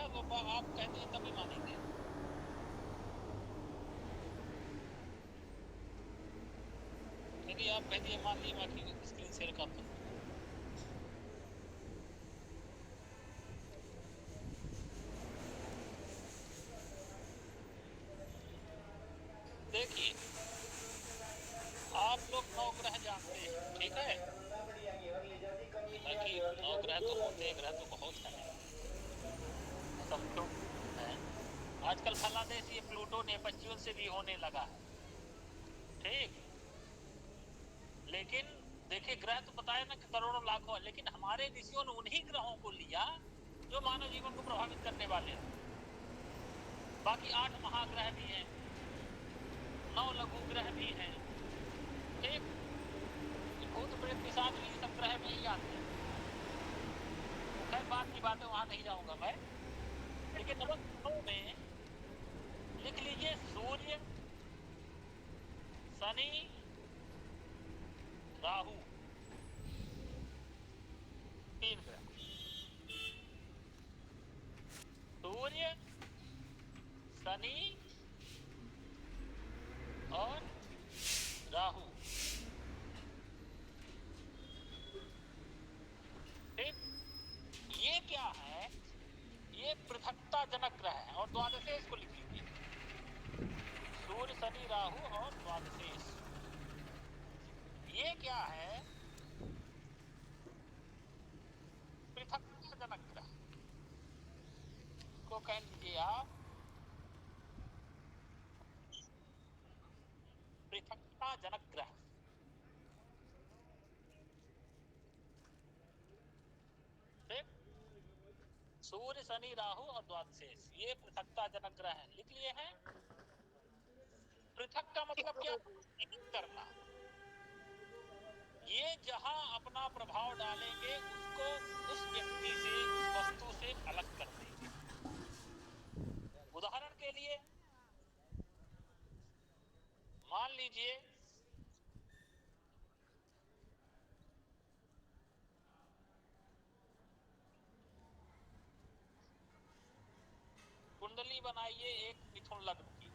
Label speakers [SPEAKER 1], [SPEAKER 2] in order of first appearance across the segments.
[SPEAKER 1] लिया तो आप कहते हैं तभी मानेंगे। चलिए आप कह दिए मान लिए, बाकी स्क्रीन शेयर का ऑप्शन दो। देखिए आप लोग नौ ग्रह जानते हैं, ठीक है, हालांकि नौ ग्रह तो होते हैं, ग्रह तो बहुत हैं, समझो है। आजकल फलादेश ये प्लूटो नेपच्यून से भी होने लगा है, ठीक। लेकिन देखिए ग्रह तो बताया ना कि करोड़ों लाखों है, लेकिन हमारे ऋषियों ने उन्हीं ग्रहों को लिया जो मानव जीवन को प्रभावित करने वाले हैं। बाकी 8 महाग्रह भी हैं, 9 लघु ग्रह भी हैं, ठीक। भूत प्रेत पिशाच भी सब ग्रह में ही आते हैं। तो खैर बात की बात है, वहां नहीं जाऊंगा मैं। लेकिन नंबर 9 में लिख लीजिए सूर्य, शनि, राहु, 3 ग्रह। सूर्य, शनि और राहु, ठीक। ये क्या है, ये पृथकता जनक ग्रह है। और द्वादशेष को लिख लीजिए, सूर्य, शनि, राहु और द्वादशेष। ये क्या है, पृथकता जनक ग्रह को कह लीजिए आप पृथकता जनक ग्रह, ठीक। सूर्य, शनि, राहु और द्वादशेष ये पृथकता जनक ग्रह है, लिख लिए हैं। पृथक का मतलब क्या, करना। ये जहां अपना प्रभाव डालेंगे उसको उस व्यक्ति से, उस वस्तु से अलग कर देंगे। उदाहरण के लिए मान लीजिए कुंडली बनाइए एक मिथुन लग्न की,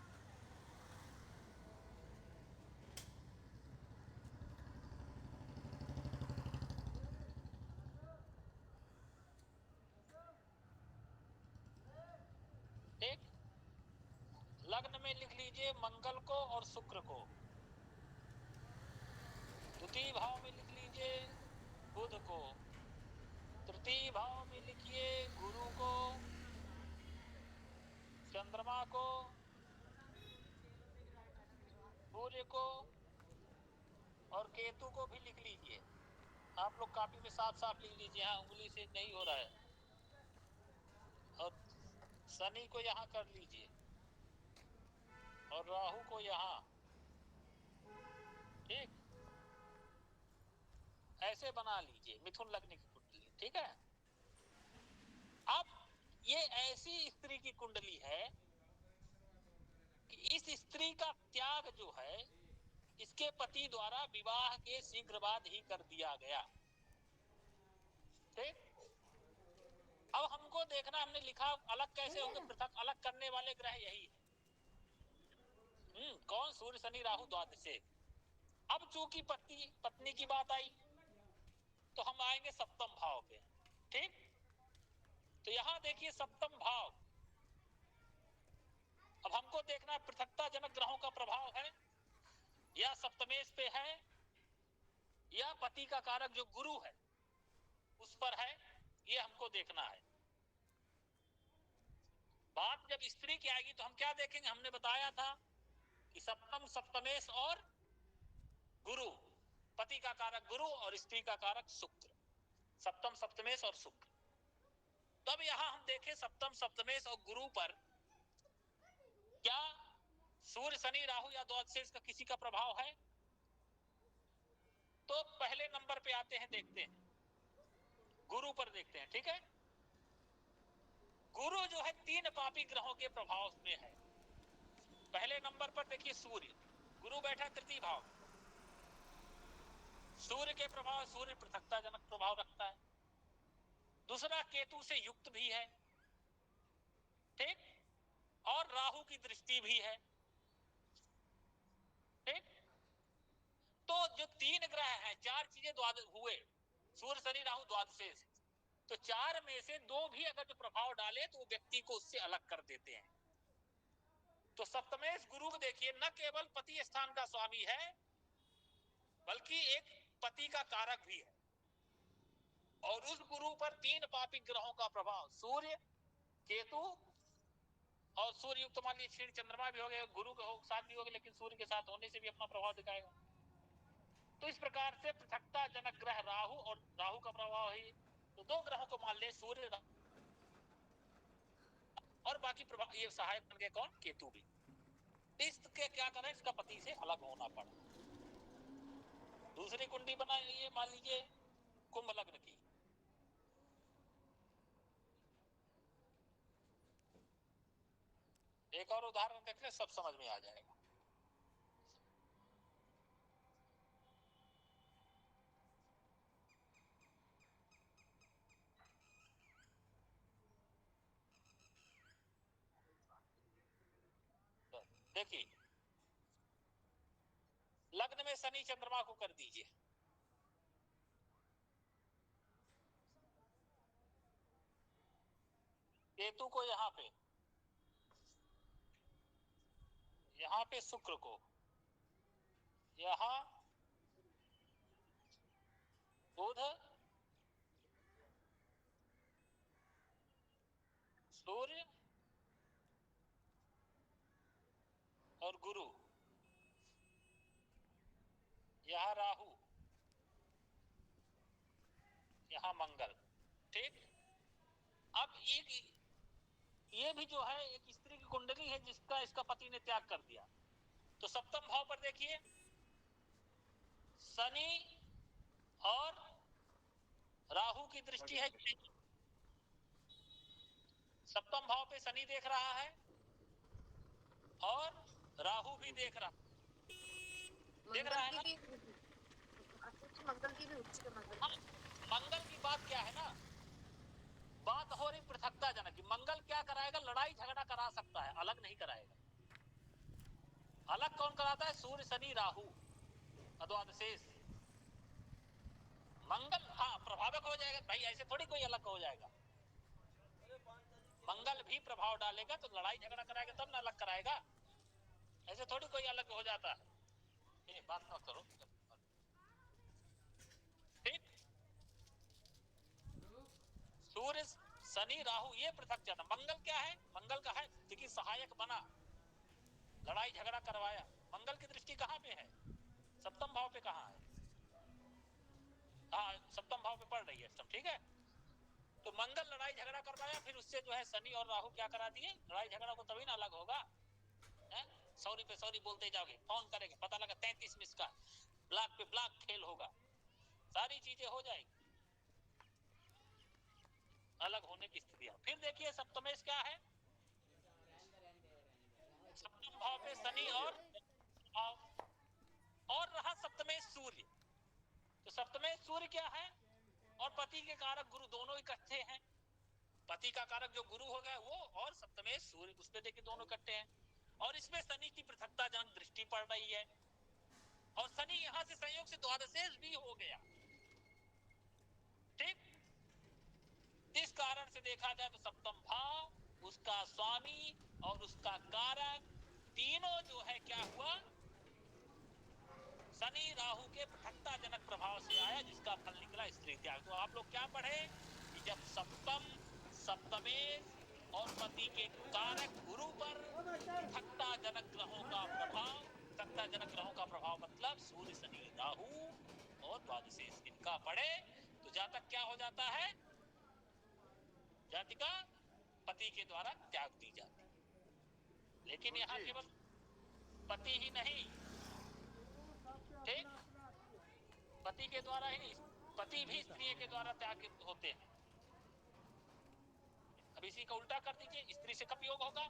[SPEAKER 1] ठीक। लग्न में लिख लीजिए मंगल को और शुक्र को। द्वितीय भाव में लिख लीजिए बुध को। तृतीय भाव में लिखिए गुरु को, चंद्रमा को, सूर्य को और केतु को भी लिख लीजिए। आप लोग कॉपी में साफ साफ लिख लीजिए, यहाँ उंगली से नहीं हो रहा है। और शनि को यहाँ कर लीजिए और राहु को यहाँ, ठीक। ऐसे बना लीजिए मिथुन लग्न की कुंडली, ठीक है। अब ये ऐसी स्त्री की कुंडली है कि इस स्त्री का त्याग जो है इसके पति द्वारा विवाह के शीघ्र बाद ही कर दिया गया, ठीक। अब हमको देखना, हमने लिखा अलग कैसे होंगे, पृथक अलग करने वाले ग्रह यही है। कौन, सूर्य, शनि, राहु, द्वादशेष। अब चूंकि पत्नी की बात आई तो हम आएंगे सप्तम भाव पे, ठीक। तो यहां देखिए सप्तम भाव, अब हमको देखना पृथकता जनक ग्रहों का प्रभाव है या सप्तमेश पे है या पति का कारक जो गुरु है उस पर है, ये हमको देखना है। बात जब स्त्री की आएगी तो हम क्या देखेंगे, हमने बताया था कि सप्तम, सप्तमेश और गुरु, पति का कारक गुरु और स्त्री का कारक शुक्र, सप्तम, सप्तमेश और शुक्र। तब यहां हम देखें सप्तम, सप्तमेश और गुरु पर क्या सूर्य, शनि, राहु या द्वादशेष का किसी का प्रभाव है। तो पहले नंबर पे आते हैं, देखते हैं गुरु पर, देखते हैं, ठीक है। गुरु जो है 3 पापी ग्रहों के प्रभाव में है। पहले नंबर पर देखिए सूर्य, गुरु बैठा तृतीय भाव में। सूर्य के प्रभाव, सूर्य पृथकता जनक प्रभाव रखता है। दूसरा केतु से युक्त भी है, ठीक, और राहु की दृष्टि भी है। ठीक, तो जो 3 ग्रह हैं, 4 चीजें द्वादश हुए, सूर्य शनि राहु द्वादशेष, तो 4 में से 2 भी अगर जो प्रभाव डाले तो वो व्यक्ति को उससे अलग कर देते हैं। तो सप्तमेश गुरु को देखिए, न केवल पति स्थान का स्वामी है बल्कि एक पति का कारक भी है। और उस गुरु पर 3 पापी ग्रहों का प्रभाव, सूर्य, केतु और सूर्य युक्त, मान लीजिए क्षीण चंद्रमा भी हो गए, गुरु के साथ भी हो गए, लेकिन सूर्य के साथ होने से भी अपना प्रभाव दिखाएगा। तो इस प्रकार से पृथकता जनक ग्रह राहु, और राहु का प्रभाव ही, तो 2 ग्रहों को मान ले, सूर्य और बाकी प्रभाव ये सहायक बन गए, कौन? केतु भी। इसके क्या करें, इसका पति से अलग होना पड़ा। दूसरी कुंडी बनाइए, मान लीजिए कुंभ लग्न की, एक और उदाहरण देख ले, सब समझ में आ जाएगा। देखिए, लग्न में शनि चंद्रमा को कर दीजिए, केतु को यहाँ पे शुक्र को, यहाँ बुध, सूर्य और गुरु, यहाँ राहु, यहाँ मंगल। ठीक, अब एक ये भी जो है एक स्त्री की कुंडली है जिसका इसका पति ने त्याग कर दिया। तो सप्तम भाव पर देखिए, शनि और राहु की दृष्टि है। सप्तम भाव पे शनि देख रहा है और राहु भी देख रहा है ना।
[SPEAKER 2] मंगल की भी उच्च के मंगल।
[SPEAKER 1] हाँ, मंगल की बात क्या है ना, बात हो रही पृथकता जनक की। मंगल क्या कराएगा, लड़ाई झगड़ा करा सकता है, अलग नहीं कराएगा। अलग कौन कराता है, सूर्य शनि राहु द्वादशेष। मंगल हाँ प्रभावक हो जाएगा भाई, ऐसे थोड़ी कोई अलग हो जाएगा। मंगल भी प्रभाव डालेगा तो लड़ाई झगड़ा कराएगा तब ना अलग कराएगा, ऐसे थोड़ी कोई अलग हो जाता है। ये बात मत करो। ठीक, सूर्य शनि राहु ये पृथक जाना। मंगल क्या है, मंगल का है देखिए सहायक बना, लड़ाई झगड़ा करवाया। मंगल की दृष्टि कहाँ पे है, सप्तम भाव पे कहाँ है, हाँ सप्तम भाव पे पड़ रही है सब। ठीक है, तो मंगल लड़ाई झगड़ा करवाया, फिर उससे जो है शनि और राहु क्या करा दिए, लड़ाई झगड़ा को तभी ना अलग होगा। सॉरी पे सॉरी बोलते जाओगे, फोन करेंगे, पता लगा 33 मिस का, ब्लॉक पे ब्लॉक फेल होगा, सारी चीजें हो जाएगी, अलग होने की स्थितियां। फिर देखिए सप्तमेश क्या है, सप्तम भाव पे शनि और रहा सप्तमेश सूर्य। तो सप्तमेश सूर्य क्या है, और पति के कारक गुरु दोनों इकट्ठे हैं। पति का कारक जो गुरु हो गया वो, और सप्तमेश सूर्य, उस पे देखिए दोनों इकट्ठे हैं। और इसमें शनि की पृथकता जनक दृष्टि पड़ रही है, और शनि यहां से संयोग से द्वादशेष भी हो गया। ठीक, इस कारण से देखा जाए तो सप्तम भाव, उसका स्वामी और उसका कारक, तीनों जो है क्या हुआ, शनि राहु के पृथकता जनक प्रभाव से आया, जिसका फल निकला स्त्री त्याग। तो आप लोग क्या पढ़े कि जब सप्तम, सप्तमेश और पति के कारक गुरु पर पृथकता जनक ग्रहों का प्रभाव, पृथकता जनक ग्रहों का प्रभाव मतलब सूर्य शनि राहु और द्वादशेष, इनका पढ़े तो जातक क्या हो जाता है, जातिका पति के द्वारा त्याग दी जाती। लेकिन यहाँ केवल पति ही नहीं, ठीक, पति के द्वारा ही, पति भी स्त्री के द्वारा त्याग होते हैं। अब इसी का उल्टा कर दीजिए, स्त्री से कब योग होगा,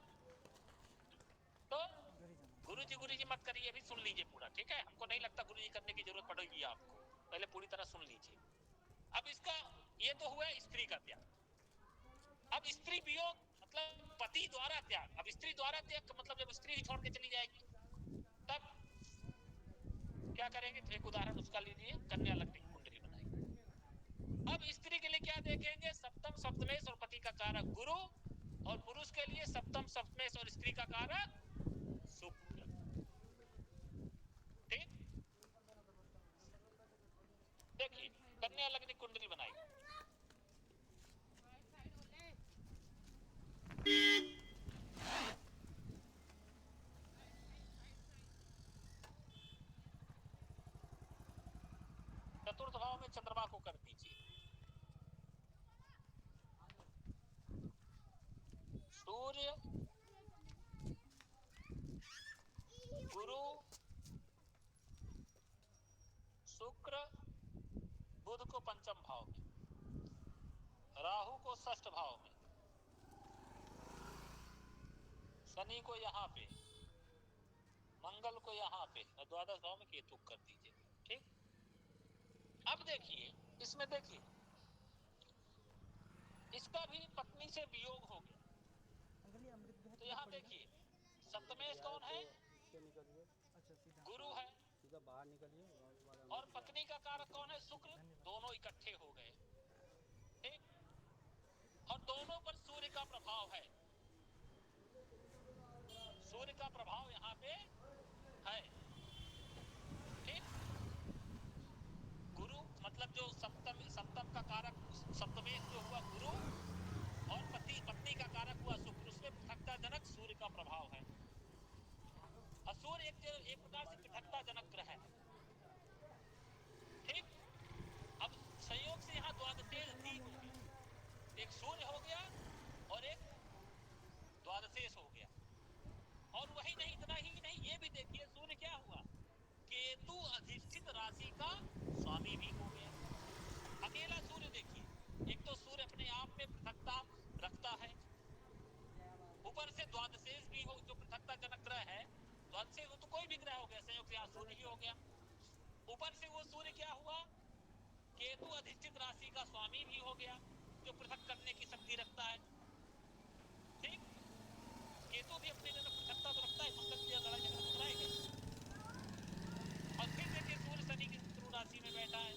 [SPEAKER 1] तो गुरुजी मत करिए, अभी सुन लीजिए पूरा। ठीक है, हमको नहीं लगता गुरुजी करने की जरूरत पड़ेगी आपको, पहले पूरी तरह सुन लीजिए। अब इसका ये तो हुआ स्त्री का त्याग। अब स्त्री वियोग मतलब पति स्त्री द्वारा त्याग। अब स्त्री द्वारा त्याग का मतलब जब स्त्री ही छोड़ के चली जाएगी तब क्या करेंगे? तो एक उदाहरण उसका लीजिए, कन्या लग्न की कुंडली बनाई। अब स्त्री के लिए क्या देखेंगे? सप्तम सप्तमेश और पति का कारक गुरु, और पुरुष के लिए सप्तम सप्तमेश और स्त्री का कारक शुक्र। ठीक, देखिए कन्या लग्न की कुंडली बनाई। चतुर्थ भाव में चंद्रमा को कर दीजिए। सूर्य, गुरु, शुक्र, बुध को पंचम भाव में, राहु को षष्ठ भाव में, शनि को यहाँ पे, मंगल को यहाँ पे, और द्वादश भाव में केतु कर दीजिए। ठीक, अब देखिए इसमें, देखिए इसका भी पत्नी से वियोग हो गया। तो यहाँ देखिए सप्तमेश कौन है? गुरु है।
[SPEAKER 3] सीधा बाहर निकलिए
[SPEAKER 1] और पत्नी का कारक कौन है? शुक्र। दोनों इकट्ठे हो गए। ठीक, और दोनों पर सूर्य का प्रभाव है। सूर्य का प्रभाव यहाँ पे है। ठीक, गुरु मतलब जो सप्तम का कारक सप्तमेश जो हुआ गुरु, और पत्नी का कारक हुआ शुक्र, उसमें पृथकता जनक सूर्य का प्रभाव है। और सूर्य एक प्रकार से पृथकता जनक ग्रह है। ठीक, अब संयोग से यहाँ द्वादशेष दी हो गया, एक सूर्य हो गया और एक द्वादशेष हो गया। और वही नहीं, इतना ही नहीं, ये भी देखिए सूर्य क्या हुआ? केतु अधिष्ठित राशि का स्वामी भी हो गया। अकेला सूर्य देखिए, एक तो सूर्य अपने आप में पृथकता रखता है, ऊपर से द्वादशेष भी हो जो पृथकता जनक ग्रह है। द्वादशेष तो कोई भी ग्रह हो गया, संयोग से यहाँ सूर्य ही हो गया। ऊपर से वो सूर्य क्या हुआ? केतु अधिष्ठित राशि का स्वामी भी हो गया, जो पृथक करने की शक्ति रखता है। ठीक, केतु भी अपनी जगह पृथकता तो रखता है, मंगल की लड़ाई झगड़ा तो कराएगा। और फिर देखिए सूर्य शनि की शत्रु राशि में बैठा है,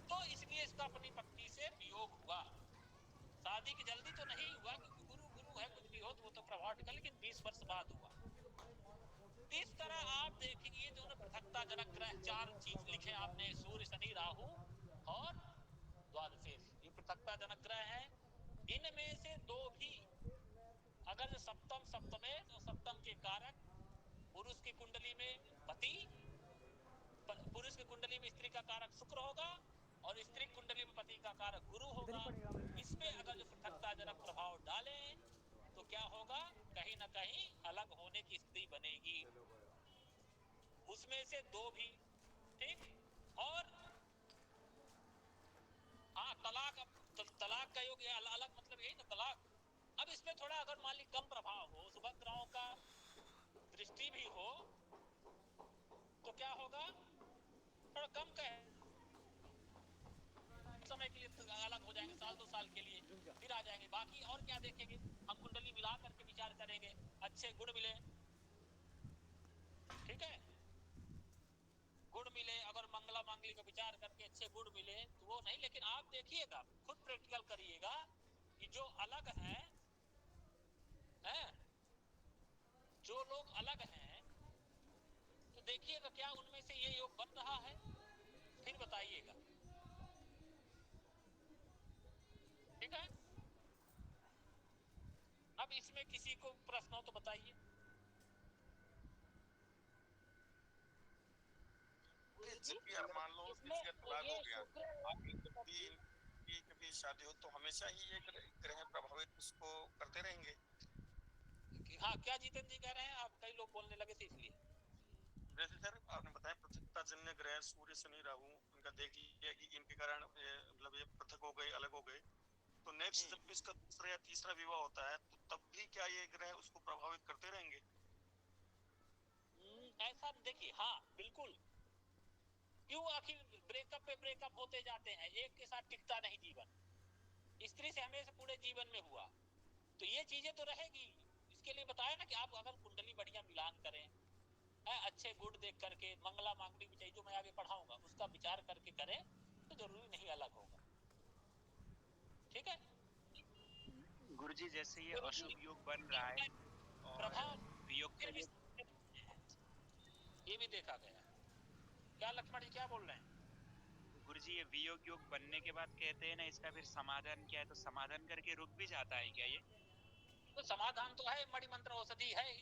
[SPEAKER 1] तो इसलिए इसका अपनी पत्नी से वियोग हुआ। शादी की जल्दी तो नहीं हुआ, क्योंकि गुरु गुरु है, कुछ भी हो तो वो तो प्रभाव निकल, लेकिन 20 वर्ष बाद हुआ। इस तरह आप देखेंगे ये दोनों पृथकता जनक ग्रह, चार चीज लिखे आपने, सूर्य शनि राहु और द्वादशेष, ये पृथकता जनक ग्रह है। इनमें से दो भी अगर सप्तम सप्तमेश और सप्तम के कारक पुरुष की कुंडली में पति, पुरुष की कुंडली में स्त्री का कारक शुक्र होगा, और स्त्री कुंडली में पति का कारक गुरु होगा। इसमें अगर जो पृथकता जनक प्रभाव डाले तो क्या होगा? कहीं ना कहीं अलग होने की स्थिति बनेगी। उसमें से दो भी। ठीक, और हाँ तलाक, तलाक का योग अलग मतलब यही ना, तलाक। अब इसमें थोड़ा अगर मान ली कम प्रभाव हो, शुभ ग्रहों का दृष्टि भी हो, तो क्या होगा? थोड़ा कम कहे समय के लिए अलग हो जाएंगे, साल 2 साल के लिए फिर आ जाएंगे। बाकी और क्या देखेंगे? हम कुंडली मिला करके विचार करेंगे, अच्छे गुण मिले। ठीक है, गुण मिले, अगर मंगला मांगली का विचार करके अच्छे गुण मिले तो वो नहीं। लेकिन आप देखिएगा, खुद प्रैक्टिकल करिएगा कि जो अलग हैं, जो लोग अलग हैं, तो देखिएगा क्या उनमें से ये योग बन रहा है, फिर बताइएगा। ठीक है, अब इसमें किसी को प्रश्न हो तो बताइए।
[SPEAKER 4] यार मान लो किसी का तलाक हो गया, आगे कभी शादी हो तो हमेशा ही ये ग्रह प्रभावित उसको करते रहेंगे।
[SPEAKER 1] हाँ, क्या जीतन जी कह रहे हैं? आप कई लोग बोलने लगे थे इसलिए।
[SPEAKER 4] जैसे सर आपने बताया पृथकता जन्य ग्रह सूर्य शनि राहु, उनका देख लिया कि इनके कारण मतलब ये पृथक हो गए, अलग हो गए, तो नेक्स्ट जब इसका दूसरा या तीसरा विवाह होता है तो तब भी क्या ये ग्रह उसको प्रभावित करते रहेंगे?
[SPEAKER 1] ऐसा देखिए, हाँ बिल्कुल। क्यों? आखिर ब्रेकअप पे ब्रेकअप होते जाते हैं, एक के साथ टिकता नहीं जीवन। स्त्री से हमेशा पूरे जीवन में हुआ, तो ये चीजें तो रहेगी। इसके लिए बताया ना कि आप अगर कुंडली बढ़िया मिलान करें, अच्छे गुण देख करके, मंगला मांगली भी चाहिए जो मैं आगे पढ़ाऊंगा, उसका विचार करके करें तो जरूरी नहीं अलग होगा। ठीक है
[SPEAKER 3] गुरुजी, जैसे ये
[SPEAKER 1] गुरुजी,
[SPEAKER 3] अशुभ योग बन रहा है और
[SPEAKER 1] प्रभाव
[SPEAKER 3] वियोग का
[SPEAKER 1] फिर भी
[SPEAKER 3] योग,
[SPEAKER 1] ये भी देखा गया। क्या लक्ष्मण जी क्या बोल रहे हैं?
[SPEAKER 3] गुरुजी ये वियोग योग बनने के बाद कहते हैं ना इसका फिर समाधान क्या है, तो समाधान करके रुक भी जाता है क्या ये?
[SPEAKER 1] तो समाधान तो है, मणि मंत्र औषधि है ही।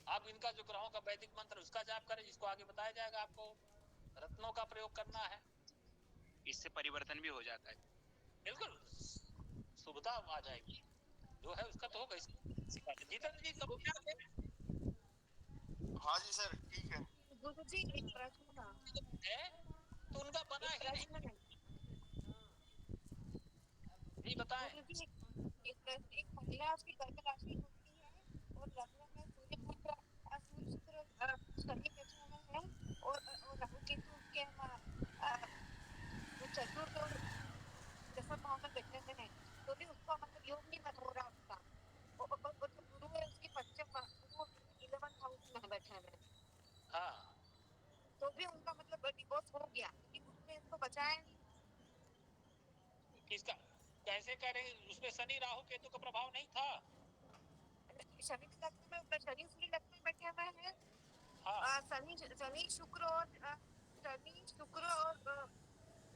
[SPEAKER 1] आप इनका जो ग्रहों का वैदिक मंत्र उसका जाप करें, जिसको आगे बताया जाएगा। आपको रत्नों का प्रयोग करना है,
[SPEAKER 3] इससे परिवर्तन भी हो जाता है।
[SPEAKER 1] बिल्कुल शुभता आ जाएगी। जो है उसका तो होगा। जितेंद्र जी सब क्या है?
[SPEAKER 4] हाँ जी सर, ठीक है।
[SPEAKER 2] गुरुजी एक प्रश्न था।
[SPEAKER 1] तो उनका बना
[SPEAKER 2] एक
[SPEAKER 1] ही नहीं।
[SPEAKER 2] प्रश्न है
[SPEAKER 1] जी बताएं।
[SPEAKER 2] गुरुजी, एक प्रश्न। एक महिला उसकी गर्भ राशि होती है और लग्न में सूर्य पुत्र सूर्य शुक्र शनि दशा में है और राहु केतु उसके चतुर्थ और दसम भाव में बैठे हुए हैं, तो भी उसका मतलब योग नहीं बन हो रहा उसका। और जो गुरु है उसकी पंचम गुरु 11th हाउस में बैठे हुए हैं,
[SPEAKER 1] हाँ
[SPEAKER 2] तो भी उनका मतलब डिवोर्स हो गया क्योंकि गुरु ने इसको बचाया नहीं।
[SPEAKER 1] किसका कैसे करें? उसमें शनि राहु केतु का प्रभाव नहीं था।
[SPEAKER 2] शनि के लग्न में, शनि सूर्य लग्न में बैठे हुए हैं।
[SPEAKER 1] हाँ
[SPEAKER 2] शनि शुक्र और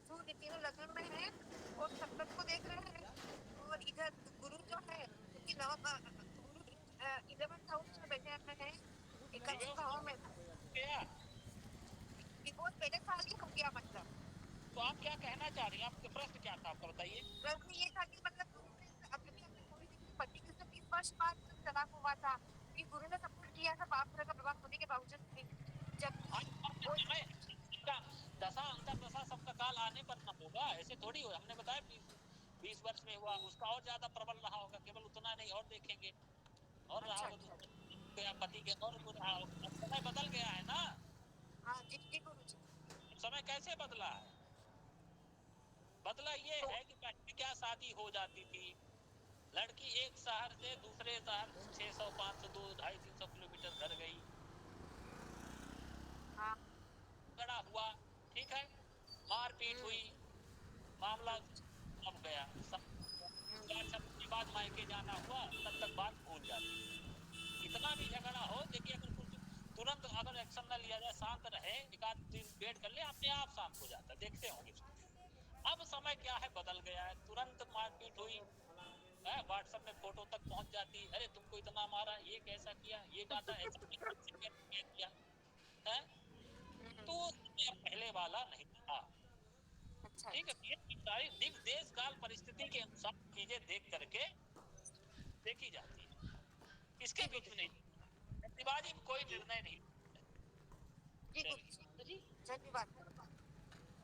[SPEAKER 2] सूर्य तीनों लग्न में है और सप्तम को देख रहे हैं। और इधर गुरु जो है क्योंकि गुरु 11th हाउस में बैठे हुए हैं, 21 भाव में।
[SPEAKER 1] क्या
[SPEAKER 2] डिवोर्स पहले साल ही हो गया मतलब।
[SPEAKER 1] तो आप क्या कहना चाह रही हैं? आपका प्रश्न क्या था आपका बताइए।
[SPEAKER 2] प्रश्न ये था कि मतलब गुरु ने अभी अपने थोड़ी देर में पति के से 20 वर्ष बाद तलाक हुआ था कि गुरु ने सब कुछ किया था पाप ग्रह का प्रभाव होने के बावजूद भी, जबकि वो
[SPEAKER 1] दशा अंतर दशा सबका काल आने पर न होगा, ऐसे थोड़ी हो। हमने बताया 20 वर्ष में हुआ, उसका और ज्यादा प्रबल रहा होगा, केवल उतना नहीं और देखेंगे और रहा
[SPEAKER 2] अच्छा
[SPEAKER 1] होगा तो पति के और रहा होगा। समय बदल गया है ना।
[SPEAKER 2] हाँ जी जी गुरु जी।
[SPEAKER 1] समय कैसे बदला है? बदला ये
[SPEAKER 2] तो
[SPEAKER 1] है कि पहले क्या शादी हो जाती थी, लड़की एक शहर से दूसरे शहर 600 500 2 250 300 किलोमीटर घर गई,
[SPEAKER 2] हाँ
[SPEAKER 1] झगड़ा हुआ, ठीक है, मारपीट हुई, मामला अब गया, चार शब्द के बाद मायके जाना हुआ, तब तक बात भूल जाती है। इतना भी झगड़ा हो, देखिए अगर कुछ तुरंत अगर एक्शन न लिया जाए, शांत रहे, एक आध दिन वेट कर ले, अपने आप शांत हो जाता है, देखते होंगे। अब समय क्या है, बदल गया है। तुरंत मारपीट हुई है, व्हाट्सएप में फोटो तक पहुंच जाती, अरे तुमको इतना मारा, ये कैसा किया, ये बात ऐसा किया है। तो पहले वाला नहीं था।
[SPEAKER 2] अच्छा
[SPEAKER 1] ठीक है, ये सारी देश काल परिस्थिति के अनुसार चीजें देख करके देखी जाती है, इसके बीच में नहीं, जल्दबाजी में कोई निर्णय नहीं।
[SPEAKER 2] जी गुरु जी धन्यवाद।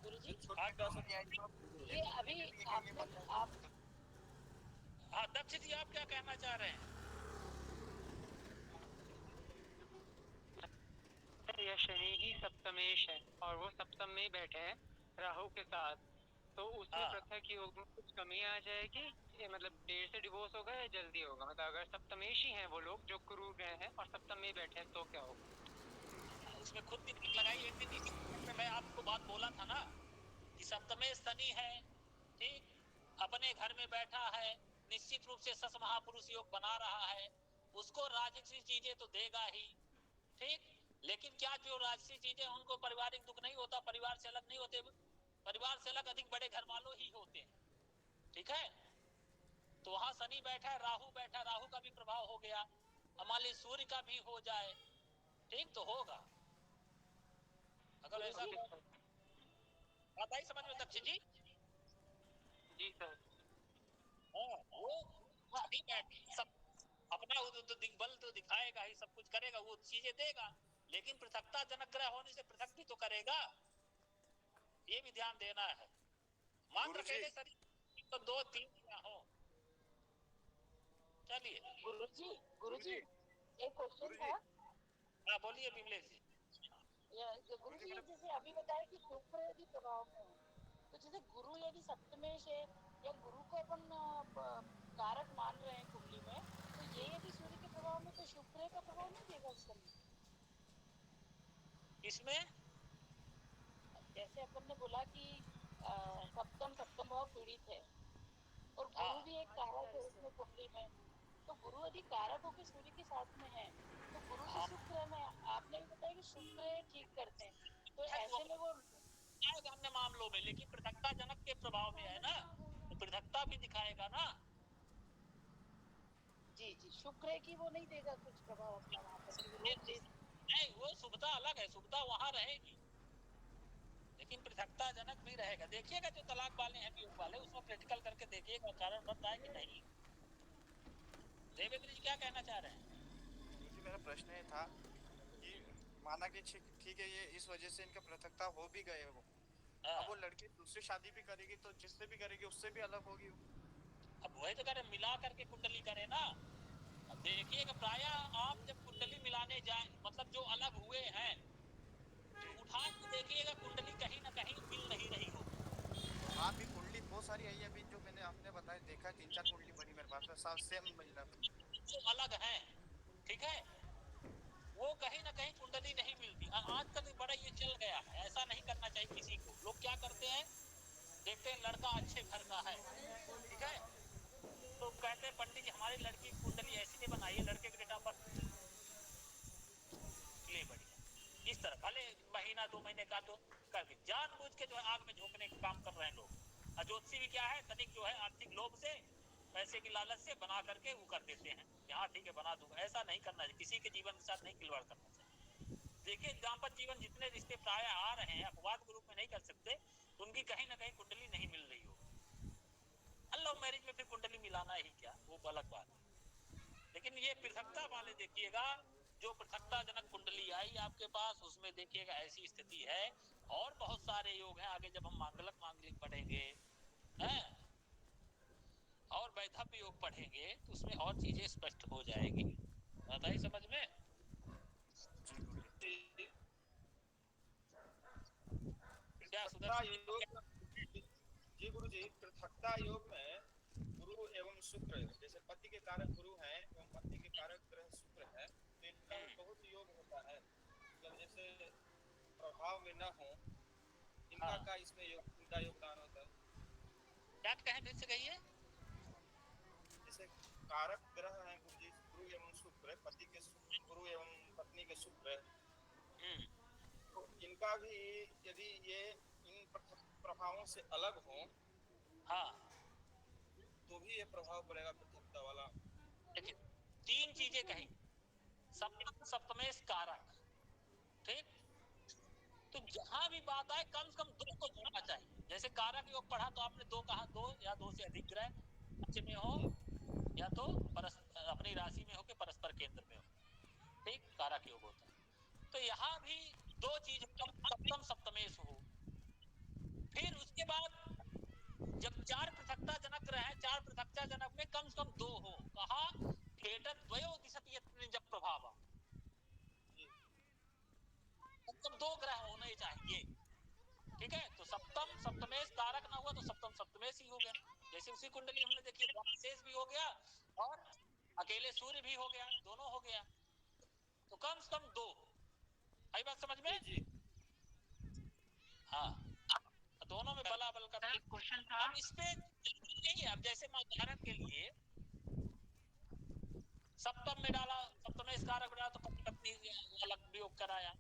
[SPEAKER 1] गुरुजी
[SPEAKER 2] ये अभी आप
[SPEAKER 1] हाँ दक्ष जी आप क्या कहना चाह रहे हैं?
[SPEAKER 5] यह शनि ही सप्तमेश है और वो सप्तम में ही बैठे हैं राहु के साथ, तो उसमें
[SPEAKER 1] हाँ
[SPEAKER 5] पृथक योग में कुछ कमी आ जाएगी। ये मतलब देर से डिवोर्स होगा या जल्दी होगा? मतलब अगर सप्तमेश ही हैं वो लोग जो गुरु गए हैं और सप्तम में ही बैठे हैं तो क्या होगा?
[SPEAKER 1] उसमें खुद दिमाग लगाई। एक दिन इसी में मैं आपको बात बोला था ना कि सप्तमेश शनि है, ठीक, अपने घर में बैठा है, निश्चित रूप से सस महापुरुष योग बना रहा है, उसको राजसी चीजें तो देगा ही, ठीक। लेकिन क्या जो राजसी चीजें उनको पारिवारिक दुख नहीं होता, परिवार से अलग नहीं होते, परिवार से अलग अधिक बड़े घर वालों ही होते हैं, ठीक है। तो वहां शनि बैठा है, राहु बैठा, राहु का भी प्रभाव हो गया, हमारे सूर्य का भी हो जाए, ठीक, तो होगा। अगर ऐसा बात आई समझ में दक्ष जी?
[SPEAKER 5] जी सर।
[SPEAKER 1] हाँ, वो शनि बैठ सब अपना तो दिग्बल तो दिखाएगा ही, सब कुछ करेगा, वो चीजें देगा, लेकिन पृथकता जनक ग्रह होने से पृथक भी तो करेगा, ये भी ध्यान देना है। मात्र कहने शरीर तो 2 3 क्या हो। चलिए
[SPEAKER 2] गुरुजी एक क्वेश्चन था।
[SPEAKER 1] हाँ बोलिए विमलेश जी।
[SPEAKER 2] गुरुजी जैसे अभी बताया कि शुक्र यदि प्रभाव में है, तो जैसे गुरु यदि सप्तमेश है या गुरु को अपन कारक मान रहे हैं कुंडली में,
[SPEAKER 6] शुक्र का प्रभाव नहीं देगा उसको?
[SPEAKER 1] इसमें
[SPEAKER 6] जैसे अपन ने बोला कि सप्तम भाव पीड़ित है और गुरु
[SPEAKER 1] हाँ।
[SPEAKER 6] भी एक कारक है उसमें कुंडली में, तो गुरु यदि कारक होकर सूर्य के साथ में है तो गुरु भी
[SPEAKER 1] हाँ।
[SPEAKER 6] शुक्र में, आपने भी बताया कि शुक्र ठीक करते हैं, तो
[SPEAKER 1] है वो
[SPEAKER 6] ऐसे में वो
[SPEAKER 1] आएगा अन्य मामलों में, लेकिन पृथकता जनक के प्रभाव में है ना, तो पृथकता भी दिखाएगा ना।
[SPEAKER 6] जी जी शुक्र है कि वो नहीं देगा कुछ प्रभाव अपना वहाँ पर कि वो रोक दे।
[SPEAKER 1] नहीं, वो शुभता अलग है, शुभता वहां रहेगी, लेकिन पृथकता जनक भी रहेगा। देखिएगा जो तलाक वाले हैं, वियोग वाले, उसमें प्रैक्टिकल करके देखिएगा कारण बनता है कि नहीं। देवेंद्र जी क्या कहना चाह रहे हैं?
[SPEAKER 7] जी मेरा प्रश्न ये था कि माना कि ठीक है, ये इस वजह से इनका पृथकता हो भी गए वो, अब वो लड़की दूसरी शादी भी करेगी तो जिससे भी करेगी उससे भी अलग होगी वो।
[SPEAKER 1] अब वही तो करे, मिला करके कुंडली करे ना। अब देखिएगा प्राय आप जब कुंडली मिलाने जाए, मतलब जो अलग हुए हैं, तो उठा के देखिएगा कुंडली कहीं ना कहीं मिल नहीं रही होगी।
[SPEAKER 7] हाँ भी कुंडली बहुत सारी आई है अभी, जो मैंने आपने बताया देखा 3-4 कुंडली बनी मेरे पास में, सब सेम मिल रहा है।
[SPEAKER 1] जो अलग है, ठीक है, वो कहीं ना कहीं कुंडली नहीं मिलती। आजकल बड़ा ये चल गया है, ऐसा नहीं करना चाहिए किसी को। लोग क्या करते हैं, देखते हैं लड़का अच्छे घर का है, ठीक है, तो कहते हैं पंडित जी हमारी लड़की की कुंडली ऐसी नहीं बनाई, लड़के के डेट ऑफ बर्थ ले बढ़िया, इस तरह भले महीना 2 महीने का तो करके जानबूझ के जो है आग में झोंकने का काम कर रहे हैं लोग। ज्योतिषी भी क्या है, तनिक जो है आर्थिक लोभ से, पैसे की लालच से बना करके वो कर देते हैं कि हाँ ठीक है बना दूंगा। ऐसा नहीं करना चाहिए, किसी के जीवन के साथ नहीं खिलवाड़ करना चाहिए। देखिए दाम्पत्य जीवन जितने रिश्ते प्राय आ रहे हैं, अपवाद के रूप में नहीं कर सकते, उनकी कहीं ना कहीं कुंडली नहीं मिल रही हो। लव मैरिज में फिर कुंडली मिलाना ही क्या, वो अलग बात है। लेकिन ये पृथकता वाले देखिएगा, जो पृथकता जनक कुंडली आई आपके पास, उसमें देखिएगा ऐसी स्थिति है। और बहुत सारे योग हैं, आगे जब हम मांगलिक पढ़ेंगे हैं और वैधव्य योग पढ़ेंगे तो उसमें और चीजें स्पष्ट हो जाएगी। आता ही समझ में? क्या
[SPEAKER 8] पृथकता
[SPEAKER 1] सुदर्शन
[SPEAKER 8] योग, जी गुरु जी, पृथकता योग में गुरु एवं शुक्र, जैसे पति के कारक गुरु हैं एवं पत्नी के कारक ग्रह शुक्र है, तो इनका बहुत योग होता है, मतलब जैसे प्रभाव में न हो इनका
[SPEAKER 1] हाँ।
[SPEAKER 8] का इसमें इनका योगदान होता है।
[SPEAKER 1] क्या कहें, फिर से कहिए।
[SPEAKER 8] जैसे कारक ग्रह हैं गुरु जी, गुरु एवं शुक्र, पति के गुरु एवं पत्नी के शुक्र, तो इनका भी यदि ये इन प्रभावों से अलग हो,
[SPEAKER 1] हाँ,
[SPEAKER 8] तो भी ये प्रभाव पड़ेगा पृथकता वाला।
[SPEAKER 1] देखिए 3 चीजें कही, सप्तम सप्तमेश कारक, ठीक, तो जहां भी बात आए कम से कम 2 को जोड़ना चाहिए। जैसे कारक योग पढ़ा तो आपने 2 कहा, 2 या 2 से अधिक ग्रह अच्छे में हो, या तो अपनी राशि में हो के परस्पर केंद्र में हो, ठीक, कारक योग होता है। तो यहाँ भी 2 चीज सप्तम सप्तमेश हो। फिर उसके बाद जब 4 पृथकता जनक ग्रह हैं, 4 पृथकता जनक में कम से कम 2 हो, कहा द्वयो दिशति जब प्रभाव, कम 2 ग्रह होने चाहिए, ठीक है। तो सप्तम सप्तमेश कारक ना हुआ तो सप्तम सप्तमेश ही हो गया। जैसे उसी कुंडली हमने देखी, द्वादशेश भी हो गया और अकेले सूर्य भी हो गया, दोनों हो गया, तो कम से कम 2। आई बात समझ में?
[SPEAKER 8] जी।
[SPEAKER 1] हाँ, दोनों में बला बल का
[SPEAKER 5] क्वेश्चन था।
[SPEAKER 1] अब इस पे नहीं है। अब जैसे मैं उदाहरण के लिए सप्तम में डाला, सप्तमेश कारक डाला तो पति पत्नी अलग वियोग कराया,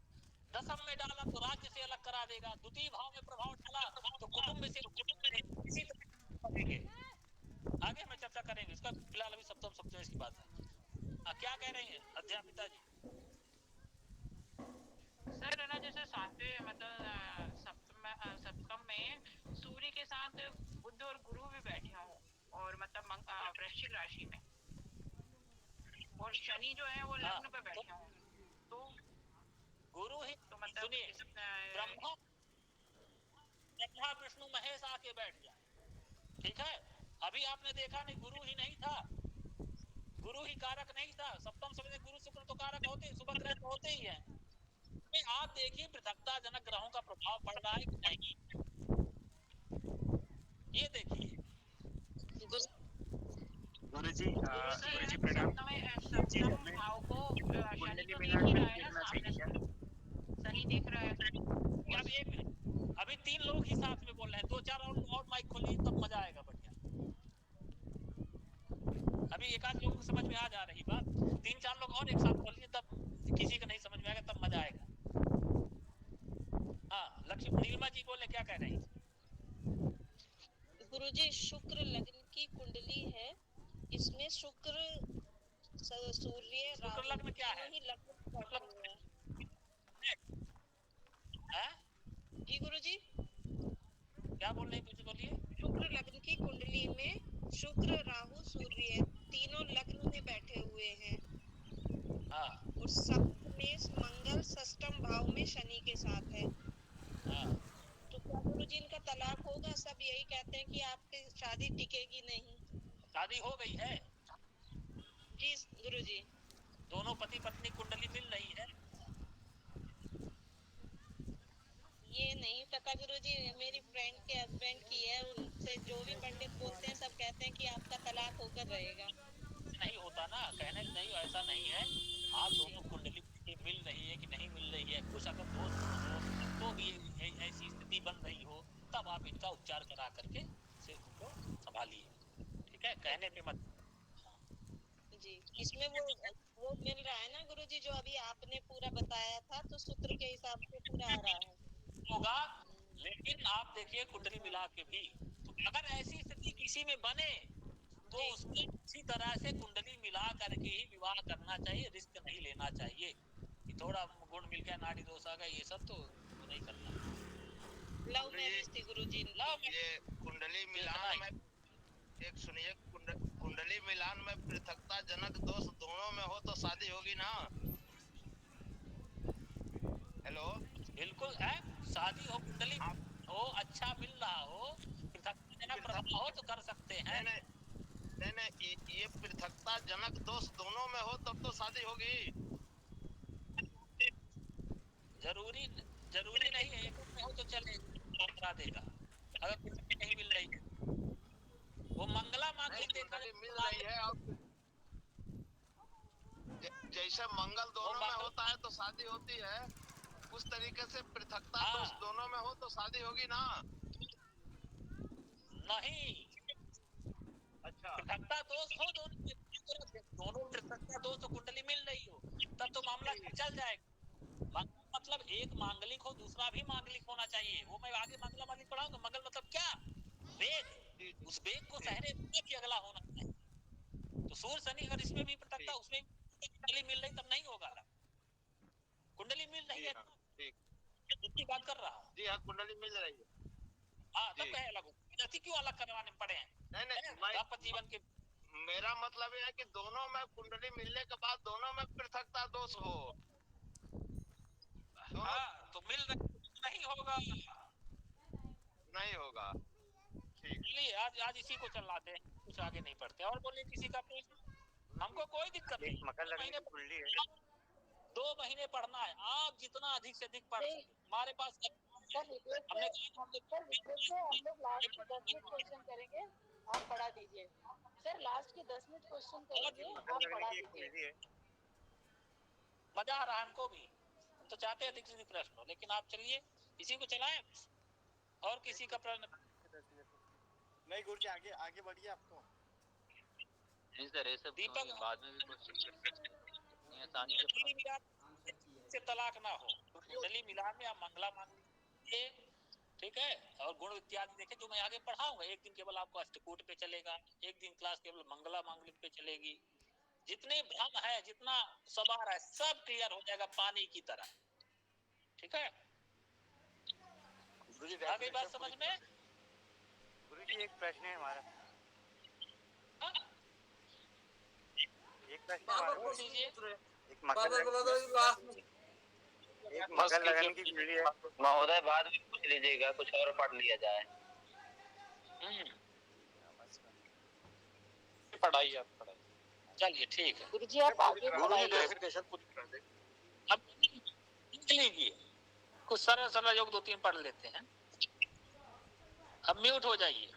[SPEAKER 1] दशम में डाला तो राज्य से अलग करा देगा, द्वितीय भाव में प्रभाव डाला तो कुटुंब से इसी तरह करेंगे। आगे हम चर्चा करेंगे इसका, फिलहाल अभी सप्तम सप्तमेश की बात है। क्या कह रहे हैं अध्यापिका जी?
[SPEAKER 5] सर ना, जैसे सातवें मतलब सप्तम में सूर्य के साथ बुध और गुरु भी बैठे हों, और मतलब वृश्चिक राशि में, और शनि जो है वो लग्न पे बैठे हों, तो
[SPEAKER 1] गुरु ही
[SPEAKER 5] तो मतलब
[SPEAKER 1] ब्रह्मा विष्णु महेश आके बैठ जाए, ठीक है। अभी आपने देखा नहीं, गुरु ही नहीं था, गुरु ही कारक नहीं था। सप्तम समय गुरु शुक्र तो कारक होते ही, शुभ ग्रह तो होते ही हैं। आप देखिए पृथकता जनक ग्रहों का प्रभाव पड़ रहा है कि नहीं, ये देखिए।
[SPEAKER 3] गुरुजी गुरुजी
[SPEAKER 5] सर
[SPEAKER 3] प्रणाम।
[SPEAKER 5] सप्तम
[SPEAKER 3] हमें
[SPEAKER 5] भाव को शनि
[SPEAKER 3] कुंडली
[SPEAKER 5] तो
[SPEAKER 3] मिलान
[SPEAKER 5] देख ही
[SPEAKER 3] में
[SPEAKER 5] रहा है ना,
[SPEAKER 3] देखना
[SPEAKER 5] सामने
[SPEAKER 3] चाहिए क्या?
[SPEAKER 5] शनि देख रहा है।
[SPEAKER 1] अब एक मिनट, अभी 3 लोग ही साथ में बोल रहे हैं, 2-4 और माइक खोलिए तब मजा आएगा बढ़िया। अभी एक आध लोगों को समझ में आ जा रही बात, 3-4 लोग और एक साथ बोलिए, तब किसी का नहीं समझ में आएगा, तब मजा आएगा। हाँ, लक्ष्मी नीलमा जी बोले, क्या कह रही?
[SPEAKER 6] गुरुजी शुक्र लग्न की कुंडली है, इसमें शुक्र सूर्य
[SPEAKER 1] शुक्र
[SPEAKER 6] राहु
[SPEAKER 1] लग्न क्या है?
[SPEAKER 6] तीनों ही लग्न बैठे
[SPEAKER 1] मतलब
[SPEAKER 6] हुए हैं।
[SPEAKER 1] हैं?
[SPEAKER 6] जी गुरुजी,
[SPEAKER 1] क्या बोल रही, कुछ बोलिए।
[SPEAKER 6] शुक्र लग्न की कुंडली में शुक्र राहु सूर्य तीनों लग्न में बैठे हुए हैं।
[SPEAKER 1] हाँ
[SPEAKER 6] और साथ में मंगल षष्ठम भाव में शनि के साथ है।
[SPEAKER 1] हाँ,
[SPEAKER 6] तो क्या गुरुजी इनका तलाक होगा? सब यही कहते हैं कि आपकी शादी टिकेगी नहीं।
[SPEAKER 1] शादी हो गई है,
[SPEAKER 6] जी गुरुजी।
[SPEAKER 1] दोनों पति पत्नी कुंडली मिल रही है।
[SPEAKER 6] ये नहीं पता गुरुजी, मेरी फ्रेंड के हस्बैंड की है, उनसे जो भी पंडित बोलते हैं सब कहते हैं कि आपका तलाक होकर रहेगा।
[SPEAKER 1] नहीं होता ना, कहने नहीं, ऐसा नहीं है। आप दोनों कुंडली मिल रही है कि नहीं मिल रही है, कुछ अगर दोष हो तो भी ऐसी स्थिति बन रही हो, तब आप इनका उपचार करा करके से उनको संभालिए, ठीक है? कहने पे मत।
[SPEAKER 6] जी, इसमें वो मिल रहा है ना गुरुजी, जो अभी आपने पूरा बताया था, तो सूत्र के हिसाब से पूरा आ रहा है।
[SPEAKER 1] होगा, लेकिन आप देखिए कुंडली मिला के भी, तो अगर ऐसी स्थिति किसी में बने तो
[SPEAKER 6] जी।
[SPEAKER 1] उसको इसी तरह से कुंडली मिला करके ही विवाह करना चाहिए, रिस्क नहीं लेना चाहिए कि थोड़ा गुण मिल गया, नाड़ी दोष आ गया, ये सब तो नहीं करना।
[SPEAKER 6] लव मैरिज थी गुरुजी।
[SPEAKER 8] ये कुंडली मिलान में एक सुनिए, कुंडली मिलान में पृथकता जनक दोष दोनों में हो तो शादी होगी ना? हेलो,
[SPEAKER 1] बिल्कुल है, शादी हो, कुंडली हो, अच्छा मिल रहा हो, पृथकजनक प्रभाव हो तो कर सकते हैं।
[SPEAKER 8] नहीं, ये पृथकता जनक दोष दोनों में हो तब तो शादी होगी।
[SPEAKER 1] जरूरी जरूरी नहीं है, एक में हो तो चले करा देगा। अगर कुंडली नहीं मिल रही है, वो मंगला मांगलिक देखा
[SPEAKER 8] मिल रही है, अब जैसे मंगल दोनों में होता है तो शादी होती है, उस तरीके से पृथकता दोष दोनों में हो तो शादी होगी ना?
[SPEAKER 1] नहीं,
[SPEAKER 8] अच्छा,
[SPEAKER 1] पृथकता दोष हो दोनों पृथकता दोष तो कुंडली मिल रही हो, तब तो मामला चल जाएगा। मतलब एक मांगलिक हो, दूसरा भी मांगलिक होना चाहिए। वो मैं आगे मंगला मांगलिक पढ़ाऊंगा। मंगल मतलब क्या? वेग, उस वेग को सहरे कि अगला होना चाहिए। तो सूर्य शनि अगर इसमें भी पृथकता, उसमें कुंडली मिल रही, तब नहीं होगा। कुंडली मिल रही है, ठीक बात कर रहा हूँ।
[SPEAKER 8] जी हाँ, कुंडली मिल रही है।
[SPEAKER 1] हाँ, तब कहे अलग हो, क्यों अलग करवाने पड़े हैं?
[SPEAKER 8] नहीं,
[SPEAKER 1] जीवन के
[SPEAKER 8] मेरा मतलब ये है कि दोनों में कुंडली मिलने के बाद दोनों में पृथकता दोष हो।
[SPEAKER 1] हाँ, तो मिल नहीं होगा,
[SPEAKER 8] नहीं होगा।
[SPEAKER 1] चलिए आज इसी को चलाते हैं, कुछ आगे नहीं पढ़ते। और बोलिए किसी का प्रश्न? हमको कोई दिक्कत नहीं,
[SPEAKER 3] मकर लग्न की कुंडली है,
[SPEAKER 1] 2 महीने पढ़ना है, आप जितना अधिक से अधिक पढ़ सके। हमारे पास
[SPEAKER 6] सर रिक्वेस्ट है, हम लोग लास्ट के 10 मिनट क्वेश्चन करेंगे, आप पढ़ा दीजिए। सर लास्ट के 10 मिनट क्वेश्चन करेंगे, आप पढ़ा दीजिए।
[SPEAKER 1] मजा आ रहा है हमको भी, हम तो चाहते हैं अधिक से अधिक प्रश्न हो, लेकिन आप चलिए इसी को चलाएं। और किसी का प्रश्न?
[SPEAKER 7] नहीं गुरुजी, आगे आगे बढ़िए। आपको
[SPEAKER 1] दीपक
[SPEAKER 9] बाद में भी क्वेश्चन कर सकते हैं, आसानी से
[SPEAKER 1] से तलाक ना हो, कुंडली मिलान में आप मंगला मांगलिए, ठीक है? और गुण इत्यादि देखे जो मैं आगे पढ़ाऊंगा। एक दिन केवल आपको अष्टकूट पे चलेगा, एक दिन क्लास केवल मंगला मांगलिक पे चलेगी। जितने भ्रम है, जितना सवार है, सब क्लियर हो जाएगा पानी की तरह, ठीक है? आ गई बात समझ में?
[SPEAKER 3] गुरुजी एक प्रश्न है हमारा, एक प्रश्न हमारा, एक मकर लगन की कुंडली है।
[SPEAKER 9] महोदय बाद में पूछ लीजिएगा, कुछ और पढ़ लिया जाए।
[SPEAKER 1] पढ़ाइए, आप पढ़ाइए, चलिए ठीक है।
[SPEAKER 6] गुरुजी आप आगे
[SPEAKER 7] क्वेश्चन पूरी कर दे।
[SPEAKER 1] अब लीजिए, कुछ सरल सरल योग 2-3 पढ़ लेते हैं। अब म्यूट हो जाइए।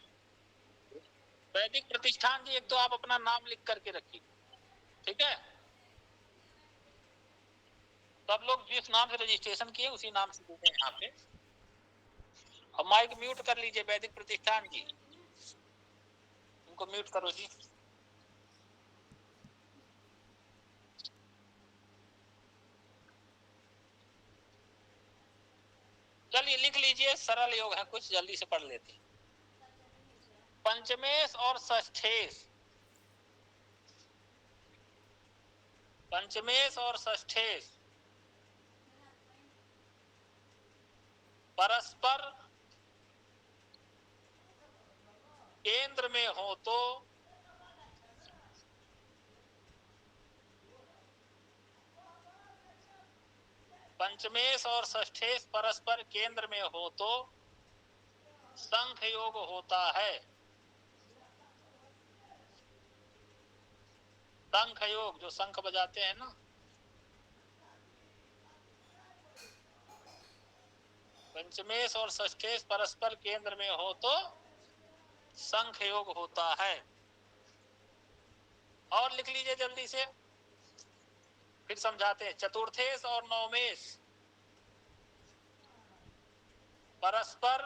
[SPEAKER 1] वैदिक प्रतिष्ठान जी, एक तो आप अपना नाम लिख करके रखिए, ठीक है? सब लोग जिस नाम से रजिस्ट्रेशन किए उसी नाम से देते हैं यहाँ पे। और माइक म्यूट कर लीजिए वैदिक प्रतिष्ठान जी, उनको म्यूट करो जी। चलिए लिख लीजिए, सरल योग है कुछ, जल्दी से पढ़ लेते हैं। पंचमेश और षष्ठेश, पंचमेश और षष्ठेश परस्पर केंद्र में हो तो पंचमेश और षष्ठेश परस्पर केंद्र में हो तो शंख योग होता है। शंख योग, जो शंख बजाते हैं ना, पंचमेश और षष्ठेश परस्पर केंद्र में हो तो शंख योग होता है। और लिख लीजिए जल्दी से, फिर समझाते हैं। चतुर्थेश और नवमेश परस्पर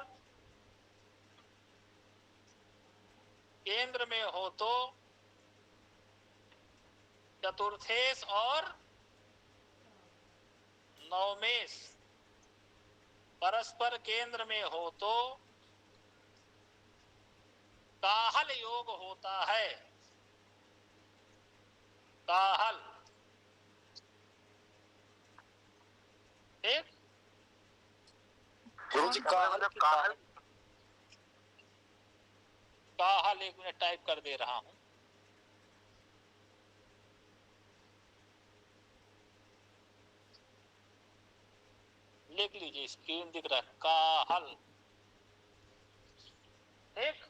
[SPEAKER 1] केंद्र में हो तो चतुर्थेश और नवमेश परस्पर केंद्र में हो तो काहल योग होता है। काहल, ठीक?
[SPEAKER 7] गुरुजी काहल, काहल
[SPEAKER 1] काहल, एक मिनट टाइप कर दे रहा हूं। लिख लीजिए, स्क्रीन दिख रहा है, काहल, ठीक?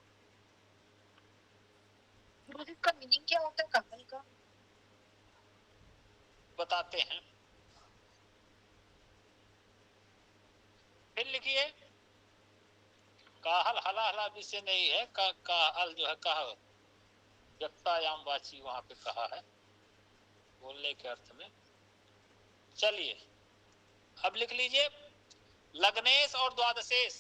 [SPEAKER 2] गुरुजी का मीनिंग क्या होता है काहल का?
[SPEAKER 1] बताते हैं, फिर लिखिए। काहल हला हला विषय नहीं है, काहल जो है कहा व्यक्तायाम वाची, वहां पे कहा है बोलने के अर्थ में। चलिए अब लिख लीजिए, लग्नेश और द्वादशेश,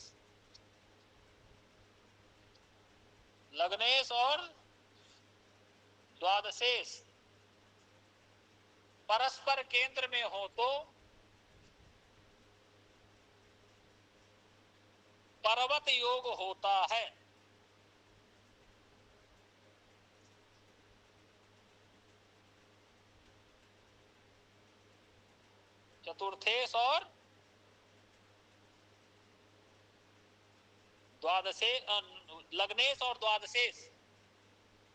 [SPEAKER 1] लग्नेश और द्वादशेश परस्पर केंद्र में हो तो पर्वत योग होता है। चतुर्थेश और द्वादशेश, लग्नेश और द्वादशेश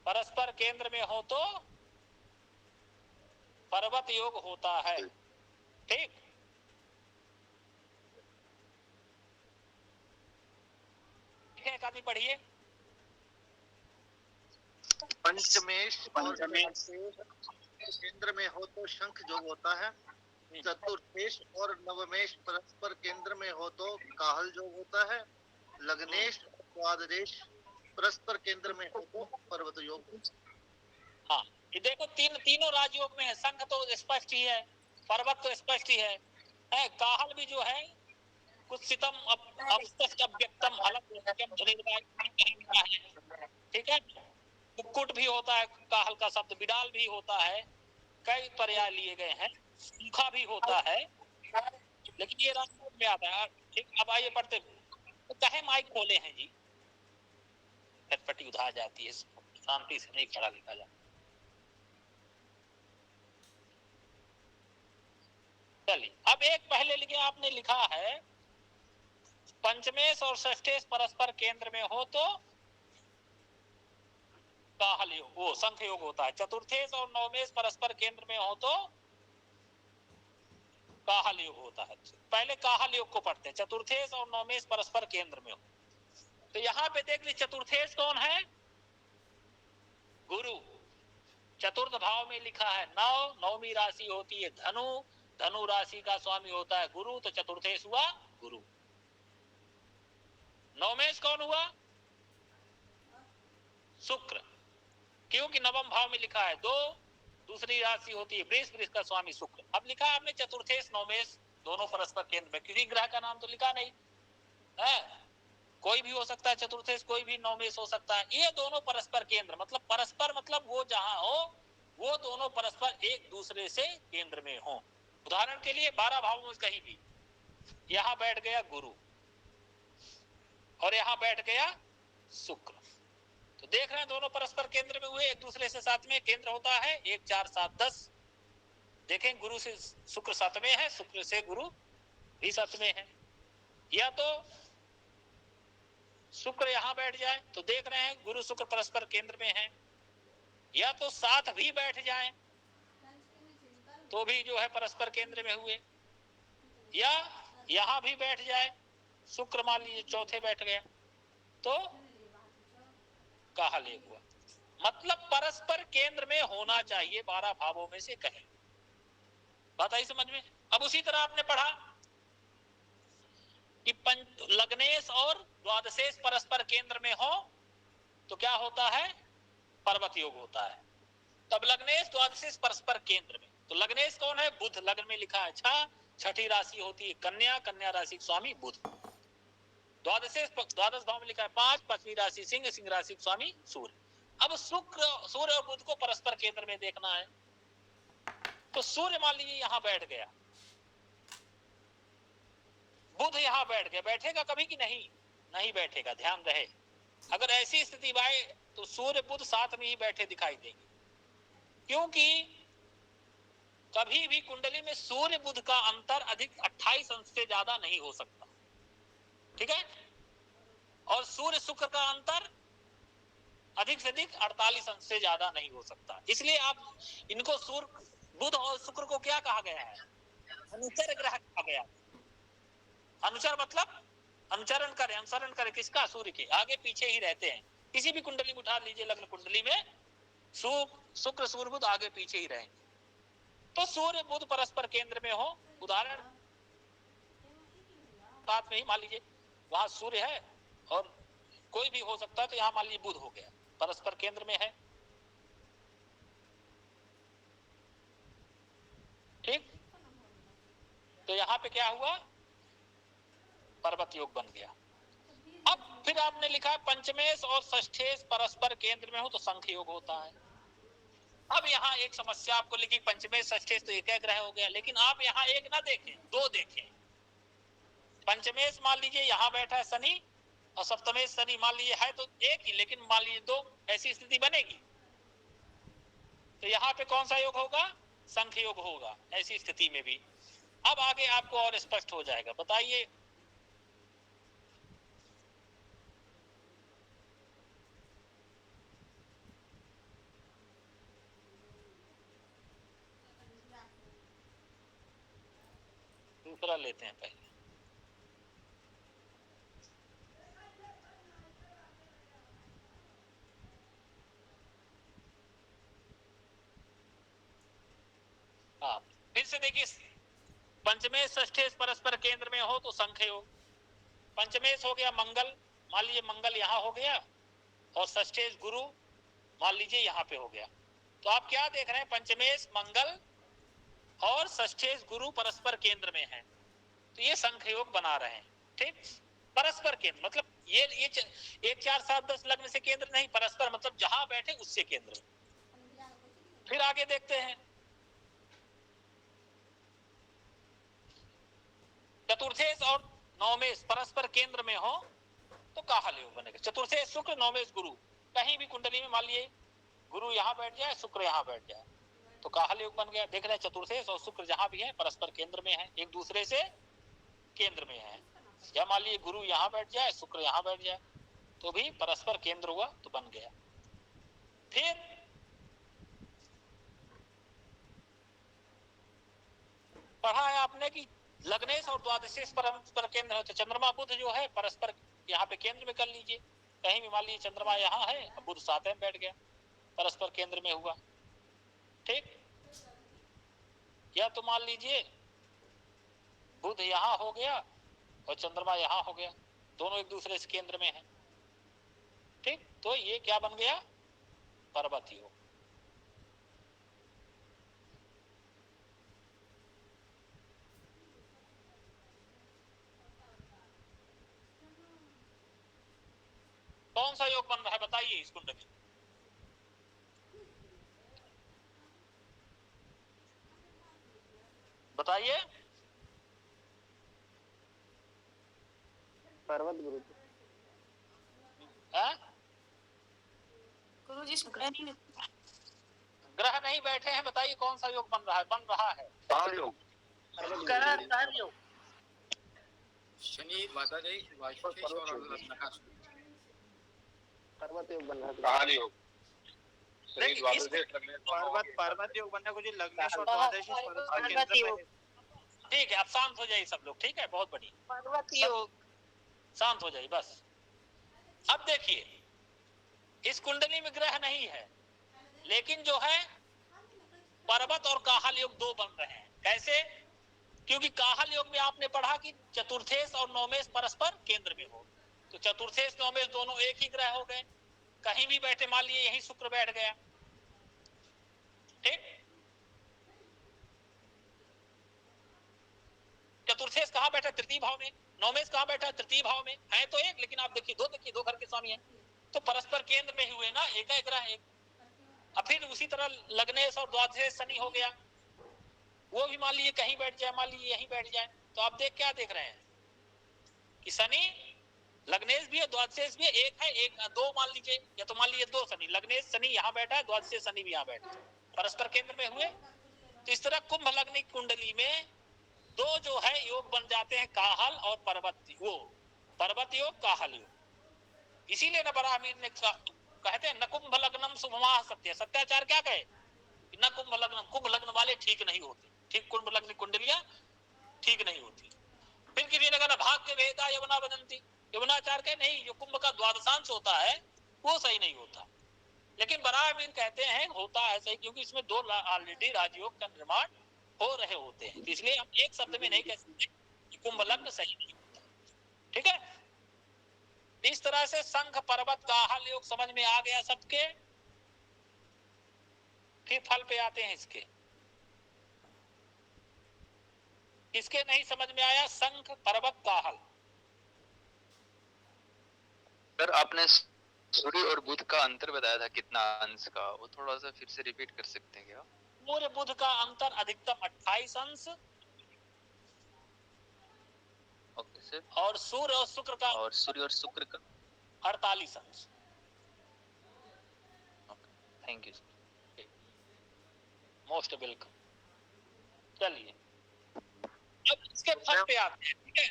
[SPEAKER 1] परस्पर केंद्र में हो तो पर्वत योग होता है, ठीक? एक आदमी पढ़िए।
[SPEAKER 10] पंचमेश और केंद्र में हो तो शंख योग होता है। चतुर्थेश और नवमेश परस्पर केंद्र में हो तो काहल योग होता है। लग्नेश और द्वादशेश परस्पर केंद्र में हो तो पर्वत योग।
[SPEAKER 1] हाँ, ये देखो तीनों राजयोग में है। शंख तो स्पष्ट ही है, पर्वत तो स्पष्ट ही है, काहल भी जो है कुछ सितम अवस्तस्त अव्यक्तम हलक है, ठीक है? कुक्कुट भी होता है, काहल का शब्द बिडाल भी होता है, कई पर्याय लिए गए हैं। सूखा भी होता है, लेकिन ये राजयोग में आता है, ठीक? अब आइए पढ़ते। तो कहे माइक खोले हैं जी, चटपटी उधार जाती है, शांति से नहीं पढ़ा लिखा जाता। चलिए अब एक पहले लिखे, आपने लिखा है पंचमेश और षष्ठेश परस्पर केंद्र में हो तो काहल योग, वो शंख योग होता है। चतुर्थेश और नवमेश परस्पर केंद्र में हो तो काहल योग होता है। पहले काहल योग को पढ़ते हैं। चतुर्थेश और नवमेश परस्पर केंद्र में हो तो यहाँ पे देख लीजिए, चतुर्थेश कौन है? गुरु। चतुर्थ भाव में लिखा है नव, नवमी राशि होती है धनु, धनु राशि का स्वामी होता है गुरु, तो चतुर्थेश हुआ गुरु। नवमेश कौन हुआ? शुक्र, क्योंकि नवम भाव में लिखा है 2, दूसरी राशि होती है वृष, वृष का स्वामी शुक्र। अब लिखा है आपने चतुर्थेश नवमेश दोनों परस्पर केंद्र में, किसी ग्रह का नाम तो लिखा नहीं है, कोई भी हो सकता है चतुर्थेश, कोई भी नवमेश हो सकता है। ये दोनों परस्पर केंद्र, मतलब परस्पर मतलब वो जहां हो वो दोनों परस्पर एक दूसरे से केंद्र में हो। उदाहरण के लिए 12 भावों में कहीं भी यहां बैठ गया गुरु और यहां बैठ गया शुक्र, तो देख रहे हैं दोनों परस्पर केंद्र में हुए, एक दूसरे से साथ में केंद्र होता है 1 4 7 10। देखें गुरु से शुक्र साथ में है, शुक्र से गुरु भी साथ में है। या तो शुक्र यहां बैठ जाए तो देख रहे हैं गुरु शुक्र परस्पर केंद्र में है, या तो साथ भी बैठ जाए तो भी जो है परस्पर केंद्र में हुए, या यहां भी बैठ जाए, शुक्र मान लीजिए चौथे बैठ गया तो काहल हुआ। मतलब परस्पर केंद्र में होना चाहिए 12 भावों में से कहीं। बात आई समझ में? अब उसी तरह आपने पढ़ा कि लग्नेश और द्वादशेश परस्पर केंद्र में हो तो क्या होता है? पर्वत योग होता है। तब लग्नेश द्वादशेश परस्पर केंद्र में, तो लग्नेश कौन है? बुध। लग्न में लिखा है 6, छठी राशि होती है कन्या, कन्या राशि स्वामी बुध। द्वादशेश द्वादश भाव में लिखा है 5, पांचवी राशि सिंह, सिंह राशि स्वामी सूर्य। अब शुक्र, सूर्य और बुध को परस्पर केंद्र में देखना है, तो सूर्य मान लीजिए यहां बैठ गया, बुध यहां बैठ गया, बैठेगा कभी कि नहीं? नहीं बैठेगा, ध्यान रहे। अगर ऐसी स्थिति आए तो सूर्य बुध साथ में ही बैठे दिखाई देंगे, क्योंकि कभी भी कुंडली में सूर्य बुध का अंतर अधिक 28 अंश से ज्यादा नहीं हो सकता, ठीक है? और सूर्य शुक्र का अंतर अधिक से अधिक 48 अंश से ज्यादा नहीं हो सकता। इसलिए आप इनको सूर्य बुध और शुक्र को क्या कहा गया है? अनुचर ग्रह कहा गया। अनुचर मतलब अनुचरण करे, अनुसरण करे किसका? सूर्य के, आगे पीछे ही रहते हैं। किसी भी कुंडली में उठा लीजिए, लग्न कुंडली में शुक्र सूर्य बुध आगे पीछे ही रहेंगे। तो सूर्य बुध परस्पर केंद्र में हो, उदाहरण साथ में ही मान लीजिए वहां सूर्य है और कोई भी हो सकता है, तो यहां मान लीजिए बुध हो गया, परस्पर केंद्र में है, ठीक? तो यहां पे क्या हुआ? पर्वत योग बन गया। अब फिर आपने लिखा पंचमेश और षष्ठेश परस्पर केंद्र में हो तो संख योग होता है। अब यहाँ एक समस्या आपको लिखी, पंचमेश षष्ठेश तो एक ग्रह हो गया, लेकिन आप यहाँ एक ना देखें, 2 देखें। पंचमेश मान लीजिए यहाँ बैठा है शनि, और सप्तमेश शनि मान लीजिए है तो एक ही, लेकिन मान लीजिए 2, ऐसी स्थिति बनेगी। तो यहाँ पे कौन सा योग होगा? संख योग होगा ऐसी स्थिति में भी। अब आगे आपको और स्पष्ट हो जाएगा। बताइए, दूसरा लेते हैं पहले। हाँ, फिर से देखिए, पंचमेश षष्ठेश परस्पर केंद्र में हो तो संख योग। पंचमेश हो गया मंगल, मान लीजिए मंगल यहाँ हो गया, और षष्ठेश गुरु मान लीजिए यहाँ पे हो गया। तो आप क्या देख रहे हैं? पंचमेश मंगल और षष्ठेश गुरु परस्पर केंद्र में है, तो ये संख योग बना रहे हैं, ठीक? परस्पर केंद्र मतलब ये 1 4 7 10 लग्न से केंद्र नहीं, परस्पर मतलब जहां बैठे उससे केंद्र। फिर आगे देखते हैं, चतुर्थेश और नवमेश परस्पर केंद्र में हो तो काहल योग बनेगा। चतुर्थेश शुक्र, नवमेश गुरु, कहीं भी कुंडली में मान लिए गुरु यहाँ बैठ जाए, शुक्र यहाँ बैठ जाए तो काहल योग बन गया। देख रहे हैं चतुर्थेश और शुक्र जहां भी है परस्पर केंद्र में है, एक दूसरे से केंद्र में है। या मान लीजिए गुरु यहाँ बैठ जाए, शुक्र यहाँ बैठ जाए तो भी परस्पर केंद्र हुआ तो बन गया। फिर पढ़ा है आपने कि लग्नेश और द्वादशेश परस्पर केंद्र है, तो चंद्रमा बुध जो है परस्पर यहाँ पे केंद्र में कर लीजिए। कहीं भी मान लीजिए चंद्रमा यहाँ है, बुध साथ में बैठ गया, परस्पर केंद्र में हुआ, ठीक? या तो मान लीजिए बुध यहाँ हो गया और चंद्रमा यहाँ हो गया, दोनों एक दूसरे से केंद्र में है, ठीक? तो ये क्या बन गया? पर्वत योग। कौन सा योग बन रहा है बताइए इस कुंडली? बताइए।
[SPEAKER 11] पर्वत गुरु
[SPEAKER 2] गुरुजी
[SPEAKER 1] ग्रह नहीं बैठे हैं, बताइए कौन सा योग बन रहा है? बन रहा है
[SPEAKER 11] योग।
[SPEAKER 8] शनि वातादय वायुशेष और नकाश
[SPEAKER 11] पर्वत योग बन रहा है।
[SPEAKER 8] योग
[SPEAKER 7] पर्वत योग बनने को जी लग्नेश और द्वादशी
[SPEAKER 2] पर्वत योग।
[SPEAKER 1] ठीक है, अब शांत हो जाइए सब लोग। ठीक है, बहुत बढ़िया,
[SPEAKER 2] पर्वत योग।
[SPEAKER 1] शांत हो जाइए बस। अब देखिए, इस कुंडली में ग्रह नहीं है, लेकिन जो है पर्वत और काहल योग दो बन रहे हैं। कैसे? क्योंकि काहल योग में आपने पढ़ा कि चतुर्थेश और नवमेश परस्पर केंद्र में हो, तो चतुर्थेश नवमेश दोनों एक ही ग्रह हो गए। कहीं भी बैठे, मान लिए यही शुक्र बैठ गया, ठीक। चतुर्थेश कहाँ बैठा? तृतीय भाव में। नवमेश कहाँ बैठा? तृतीय भाव में। है तो एक, लेकिन आप देखिए दो घर के स्वामी हैं, तो परस्पर केंद्र में ही हुए ना, एक ग्रह एक। अब फिर उसी तरह लग्नेश और द्वादशेश शनि हो गया, वो भी मान लीजिए कहीं बैठ जाए, मान लीजिए यहीं बैठ जाए, तो आप क्या देख रहे हैं कि शनि लग्नेश भी है, द्वादशेश भी है, एक है एक दो मान लीजिए, या तो मान लीजिए दो शनि, लग्नेश शनि यहाँ बैठा है, द्वादशेश शनि भी यहाँ बैठा है, परस्पर केंद्र में हुए। तो इस तरह कुंभ लग्न कुंडली में दो जो है योग बन जाते हैं, काहल और पर्वत योग, पर्वत योग काहल योग। इसीलिए न बरामीर ने कहते हैं न कुंभ लग्नम शुभमाह सत्य। सत्याचार क्या कहे? न कुंभ लग्न, कुंभ लग्न वाले ठीक नहीं होते, ठीक कुंभ लग्न कुंडलियां ठीक नहीं होती। फिर किसी ने कहा भाग्य भेदा यमुना बदंती, यमुनाचार के नहीं, जो कुंभ का द्वादशांश होता है वो सही नहीं होता। लेकिन बरामीर कहते हैं होता है सही, क्योंकि इसमें दो ऑलरेडी राजयोग का निर्माण हो रहे होते हैं, इसलिए हम एक शब्द में नहीं कह सकते कि कुंभ लग्न सही नहीं होता। ठीक है, इस तरह से संघ पर्वत काहल योग समझ में आ गया सबके। फिर फल पे आते हैं इसके। इसके नहीं समझ में आया? संघ पर्वत काहल।
[SPEAKER 9] सर आपने सूर्य और बुध का अंतर बताया था कितना अंश का, वो थोड़ा सा फिर से रिपीट कर सकते हैं क्या?
[SPEAKER 1] सूर्य बुध का अंतर अधिकतम 28 अंश।
[SPEAKER 9] Okay sir.
[SPEAKER 1] और सूर्य और शुक्र का 48 अंश।
[SPEAKER 9] Thank you.
[SPEAKER 1] Most welcome. चलिए अब इसके फल पे आते हैं। ठीक है,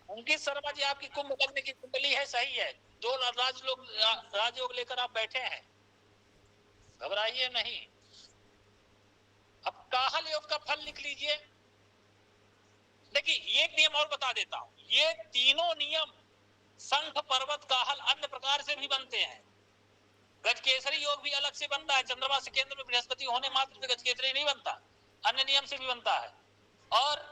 [SPEAKER 1] अंकित शर्मा जी आपकी कुंभ लग्न की कुंडली है, सही है, दो राजयोग लेकर आप बैठे हैं, घबराइए नहीं। अब काहल योग का फल लिख लीजिए। देखिए एक नियम और बता देता हूं, ये तीनों नियम संघ पर्वत काहल अन्य प्रकार से भी बनते हैं। गजकेसरी योग भी अलग से बनता है, चंद्रमा से केंद्र में बृहस्पति होने मात्र से गजकेसरी नहीं बनता, अन्य नियम से भी बनता है। और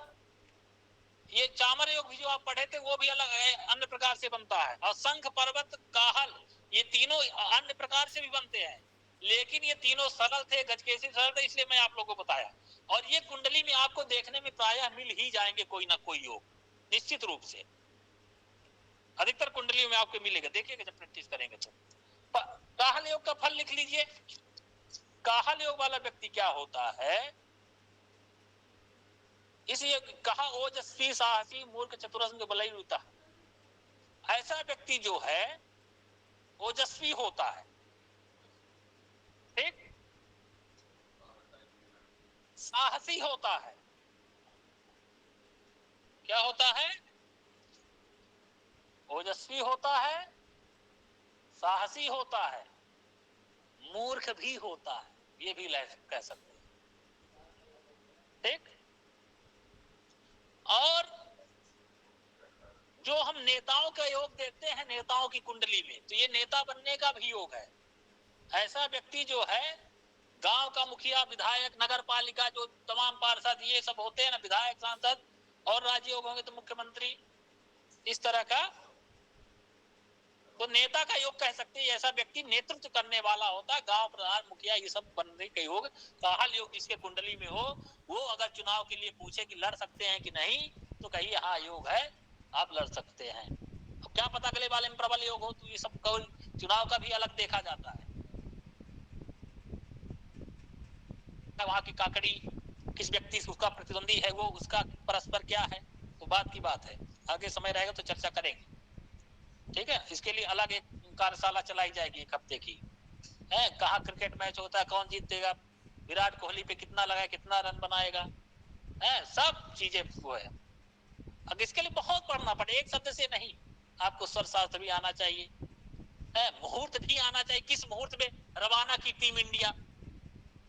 [SPEAKER 1] ये चामर योग भी जो आप पढ़े थे वो भी अलग है, अन्य प्रकार से बनता है। और संघ पर्वत काहल ये तीनों अन्य प्रकार से भी बनते हैं, लेकिन ये तीनों सरल थे, गजकेसरी सरल थे, इसलिए मैं आप लोगों को बताया। और ये कुंडली में आपको देखने में प्रायः मिल ही जाएंगे कोई ना कोई योग, निश्चित रूप से अधिकतर कुंडलियों में आपको मिलेगा, देखिएगा जब प्रैक्टिस करेंगे तो। काहल योग का फल लिख लीजिए। काहल योग वाला व्यक्ति क्या होता है, इसलिए कहा ओजस्वी साहसी मूर्ख चतुरस्म बलई रूता। ऐसा व्यक्ति जो है ओजस्वी होता है, ठीक, साहसी होता है। क्या होता है? ओजस्वी होता है, साहसी होता है, मूर्ख भी होता है, ये भी कह सकते हैं, ठीक। और जो हम नेताओं का योग देखते हैं नेताओं की कुंडली में, तो ये नेता बनने का भी योग है। ऐसा व्यक्ति जो है गांव का मुखिया, विधायक, नगर पालिका, जो तमाम पार्षद ये सब होते हैं ना, विधायक, सांसद, और राज्य योग होंगे तो मुख्यमंत्री, इस तरह का तो नेता का योग कह सकते हैं, ऐसा व्यक्ति नेतृत्व करने वाला होता है, गांव प्रधान, मुखिया, ये सब बनने के योग। काहल योग जिसके कुंडली में हो, वो अगर चुनाव के लिए पूछे कि लड़ सकते हैं कि नहीं, तो कहिए हाँ योग है, आप लड़ सकते हैं। अब क्या पता अगले वाले में प्रबल योग हो, तो ये सब चुनाव का भी अलग देखा जाता है। वहां की काकड़ी किस व्यक्ति से उसका प्रतिद्वंदी है, वो उसका परस्पर क्या है, तो बात की बात है। आगे समय रहेगा तो चर्चा करेंगे, ठीक है। इसके लिए अलग एक कार्यशाला चलाई जाएगी 1 हफ्ते की है। कहाँ क्रिकेट मैच होता है, कौन जीतेगा, विराट कोहली पे कितना लगाए, कितना रन बनाएगा, है सब चीजें वो है। अब इसके लिए बहुत पढ़ना पड़े, एक शब्द से नहीं, आपको स्वर शास्त्र भी आना चाहिए, है मुहूर्त भी आना चाहिए, किस मुहूर्त में रवाना की टीम इंडिया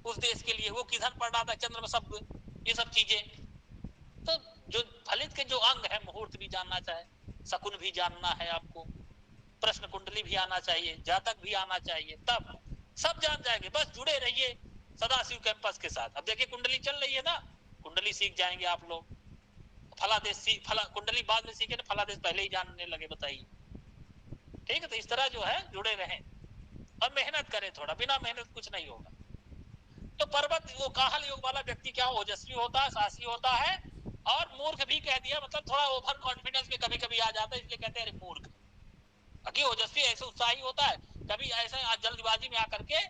[SPEAKER 1] उस देश के लिए, वो किधर पड़ रहा था, चंद्रमा शब्द, ये सब चीजें। तो जो फलित के जो अंग है, मुहूर्त भी जानना चाहिए, शकुन भी जानना है आपको, प्रश्न कुंडली भी आना चाहिए, जातक भी आना चाहिए, तब सब जान जाएंगे। बस जुड़े रहिए सदाशिव कैंपस के साथ। अब देखिए कुंडली चल रही है ना, कुंडली सीख जाएंगे आप लोग। फलादेश कुंडली बाद में सीखे ना, फलादेश पहले ही जानने लगे, बताइए, ठीक है। तो इस तरह जो है जुड़े रहें और मेहनत करें थोड़ा, बिना मेहनत कुछ नहीं होगा। तो पर्वत वो काहल योग वाला व्यक्ति क्या ओजस्वी होता है, साहसी होता है, और मूर्ख भी कह दिया, मतलब थोड़ा ओवर कॉन्फिडेंस में कभी कभी आ जाता है, इसलिए कहते हैं अरे मूर्ख। बाकी ओजस्वी ऐसे उत्साही होता है, कभी ऐसे जल्दबाजी में आकर के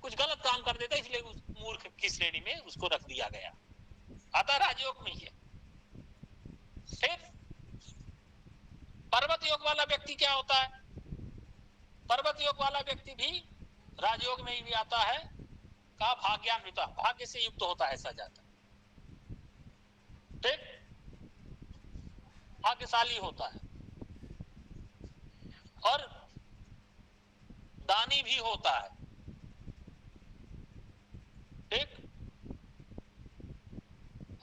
[SPEAKER 1] कुछ गलत काम कर देता है, इसलिए उस मूर्ख की श्रेणी में उसको रख दिया गया। आता राजयोग में ही है। फिर पर्वत योग वाला व्यक्ति क्या होता है, पर्वत योग वाला व्यक्ति भी राजयोग में ही भी आता है। का भाग्यान्वित, भाग्य से युक्त होता है, ऐसा जाता है, ठीक, भाग्यशाली होता है, और दानी भी होता है, ठीक,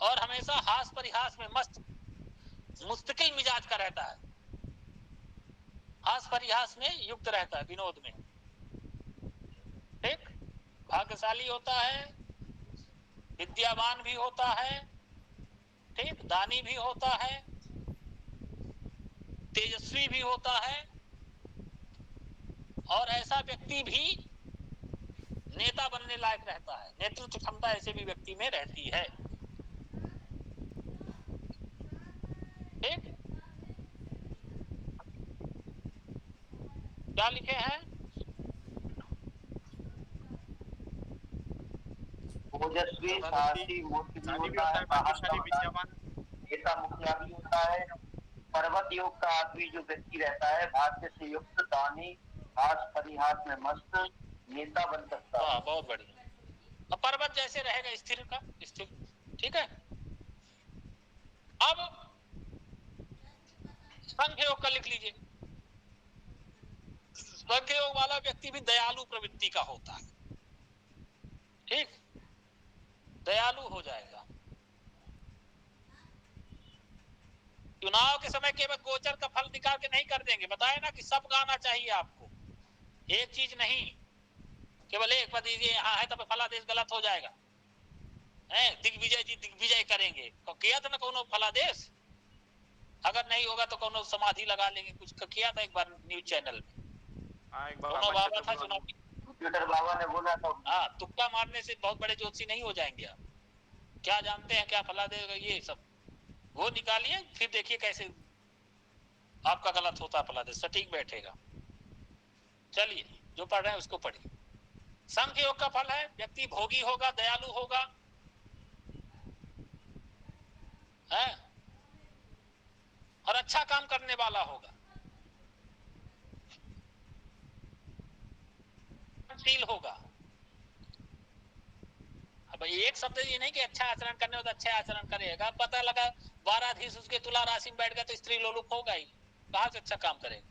[SPEAKER 1] और हमेशा हास परिहास में मस्त मुस्तकिल मिजाज का रहता है, हास परिहास में युक्त रहता है, विनोद में, ठीक, भाग्यशाली होता है, विद्यावान भी होता है, ठीक, दानी भी होता है, तेजस्वी भी होता है, और ऐसा व्यक्ति भी नेता बनने लायक रहता है। नेतृत्व क्षमता ऐसे भी व्यक्ति में रहती है, ठीक। क्या लिखे हैं,
[SPEAKER 10] ओजस्वी, साहसी, मूर्ति भी होता है, भाग्यशाली, विद्यावान, नेता, मुखिया भी होता है। पर्वत योग का आदमी जो व्यक्ति रहता है, भाग्य से युक्त, दानी, हास परिहास में मस्त, नेता बन सकता है।
[SPEAKER 1] बहुत बढ़िया। अब पर्वत जैसे रहेगा स्थिर का स्थिर, ठीक है। अब संख्य योग का लिख लीजिए। संख्य योग वाला व्यक्ति भी दयालु प्रवृत्ति का होता है, ठीक, दयालु हो जाएगा। चुनाव के समय केवल गोचर का फल निकाल के नहीं कर देंगे, बताए ना कि सब गाना चाहिए आपको, एक चीज नहीं, केवल एक पद यहाँ है तब फलादेश गलत हो जाएगा, है दिग्विजय जी दिग्विजय करेंगे, तो किया था ना कोनो फलादेश, अगर नहीं होगा तो कोनो समाधि लगा लेंगे, कुछ किया था एक बार न्यूज चैनल में, बाबा था चुनाव,
[SPEAKER 10] बाबा ने बोला था,
[SPEAKER 1] हाँ, तुक्का मारने से बहुत बड़े ज्योतिषी नहीं हो जाएंगे आप, क्या जानते हैं क्या फला देगा, ये सब वो निकालिए, फिर देखिए कैसे आपका गलत होता है, फला दे सटीक बैठेगा। चलिए जो पढ़ रहे हैं उसको पढ़िए। संख्य योग का फल है, व्यक्ति भोगी होगा, दयालु होगा, है, और अच्छा काम करने वाला होगा, शील होगा। अब एक शब्द ये नहीं कि अच्छा आचरण करने हो तो अच्छे आचरण करेगा, पता लगा 12 उसके तुला राशि में बैठ गया तो स्त्री लोलुप होगा ही, कहां से अच्छा काम करेगा।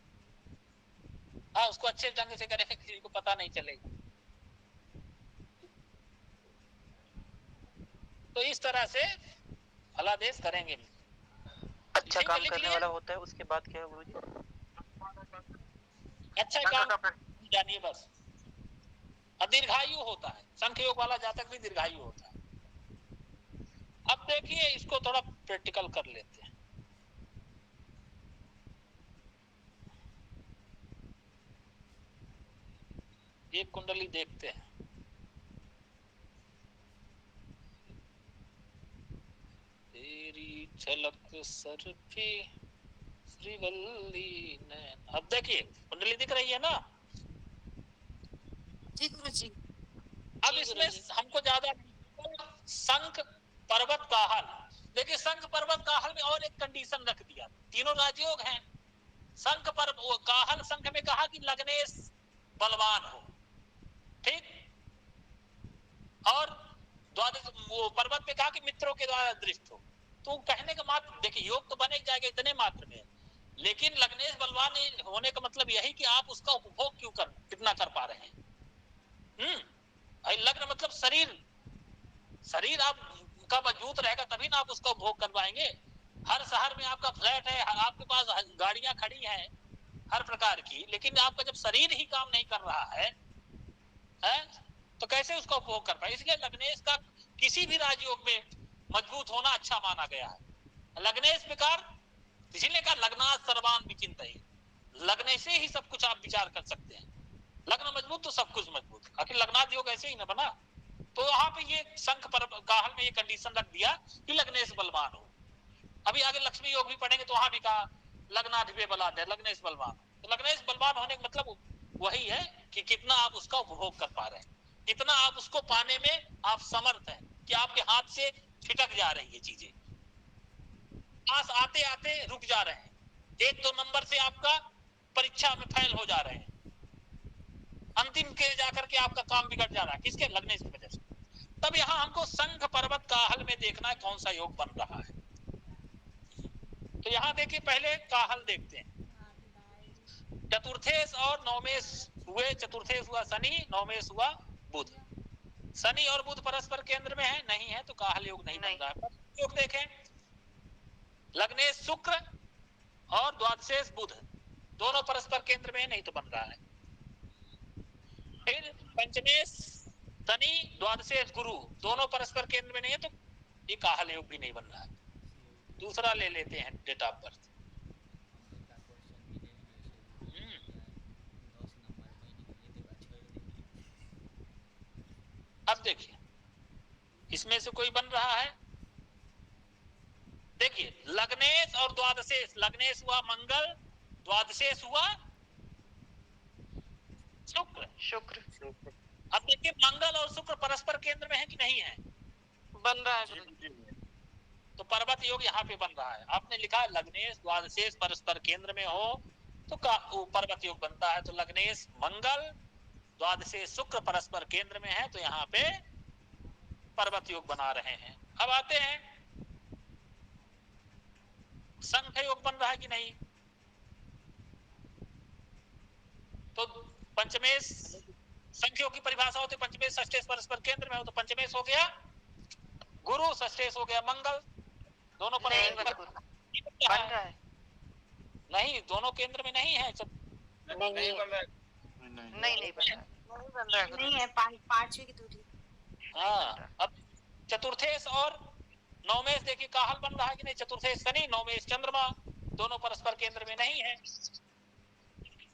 [SPEAKER 1] हाँ, उसको अच्छे ढंग से करेंगे, किसी को पता नहीं चलेगा। तो इस तरह से फलादेश करेंगे।
[SPEAKER 11] अच्छा काम करने वाला होता है, उसके बाद क्या है गुरुजी?
[SPEAKER 1] अच्छा काम जानिए बस। दीर्घायु होता है, संख्य योग वाला जातक भी दीर्घायु होता है। अब देखिए इसको थोड़ा प्रैक्टिकल कर लेते हैं। एक कुंडली देखते हैं। तेरी झलक सर पे श्रीवल्ली नैन। अब देखिए कुंडली दिख रही है ना?
[SPEAKER 2] जी गुरुजी।
[SPEAKER 1] अब इसमें हमको ज्यादा शंख पर्वत काहल, देखिए शंख पर्वत काहल में और एक कंडीशन रख दिया, तीनों राजयोग हैं। शंख पर्वत काहल, शंख में कहा कि लग्नेश बलवान हो, ठीक, और द्वादश वो पर्वत पे कहा कि मित्रों के द्वारा दृष्ट हो। तो कहने का मात्र देखिए योग तो बने जाएगा इतने मात्र में, लेकिन लग्नेश बलवान होने का मतलब यही कि आप उसका उपभोग क्यों कर कितना कर पा रहे हैं। लग्न मतलब शरीर, शरीर आपका मजबूत रहेगा तभी ना आप उसका उपभोग कर पाएंगे। हर शहर में आपका फ्लैट है, आपके पास गाड़ियां खड़ी हैं हर प्रकार की, लेकिन आपका जब शरीर ही काम नहीं कर रहा है तो कैसे उसका उपभोग कर पाए। इसलिए लग्नेश का किसी भी राजयोग में मजबूत होना अच्छा माना गया है। लग्नेश विकार, इसीलिए कहा लग्नात् सर्वान् विचिन्तयेत्, लगने से ही सब कुछ आप विचार कर सकते हैं। लग्न मजबूत तो सब कुछ मजबूत, आखिर लग्नात् योग ऐसे ही ना बना। तो यहाँ पे ये शंख पर काहल में ये कंडीशन रख दिया कि लग्नेश बलवान हो। अभी आगे लक्ष्मी योग भी पढ़ेंगे तो वहां भी कहा लग्नाधिपे बलाढ्य है, लग्नेश बलवान। तो लग्नेश बलवान होने का मतलब वही है कि कितना आप उसका उपभोग कर पा रहे हैं, कितना आप उसको पाने में आप समर्थ हैं, कि आपके हाथ से छिटक जा रही है चीजें, पास आते आते रुक जा रहे हैं, 1-2 नंबर से आपका परीक्षा में फेल हो जा रहे हैं, अंतिम के जाकर के आपका काम बिगड़ जा रहा है, किसके? लग्नेश की वजह से। तब यहाँ हमको शंख पर्वत काहल में देखना है कौन सा योग बन रहा है। तो यहाँ देखिए पहले काहल देखते हैं। चतुर्थेश और नवमेश हुए, चतुर्थेश हुआ शनि, नवमेश हुआ बुध। शनि और बुध परस्पर केंद्र में है, नहीं है तो काहल योग नहीं बन रहा है। योग देखें, लग्नेश शुक्र और द्वादशेश बुध दोनों परस्पर केंद्र में है, नहीं तो बन रहा है। फिर पंचमेश शनि, द्वादशेश गुरु दोनों परस्पर केंद्र में नहीं है, तो ये काहल योग भी नहीं बन रहा है। दूसरा ले लेते हैं डेट ऑफ बर्थ। अब देखिए इसमें से कोई बन रहा है, देखिए लग्नेश और द्वादशेश, लग्नेश हुआ मंगल, द्वादशेश हुआ शुक्र। शुक्र अब देखिए मंगल और शुक्र परस्पर केंद्र में है कि नहीं है? बन रहा है। तो पर्वत योग यहाँ पे बन रहा है। आपने लिखा लग्नेश द्वादशेश परस्पर केंद्र में हो तो पर्वत योग बनता है। तो लग्नेश मंगल, द्वादशेश शुक्र परस्पर केंद्र में है, तो यहाँ पे पर्वत योग बना रहे हैं। अब आते हैं शंख योग बन रहा है कि नहीं? तो पंचमेश शंख योग की परिभाषा होती है पंचमेश षष्ठेश परस्पर केंद्र में हो, तो पंचमेश हो गया गुरु, षष्ठेश हो गया मंगल, दोनों पर नहीं बन रहा है। नहीं, दोनों केंद्र में नहीं है। नहीं बन रहा है, नहीं बन रहा है,
[SPEAKER 2] नहीं है, पांचवी की दूरी।
[SPEAKER 1] हाँ, अब चतुर्थेश और नवमेश देखिए काहल बन रहा है कि नहीं? चतुर्थेश शनि, नवमेश चंद्रमा दोनों परस्पर केंद्र में नहीं है,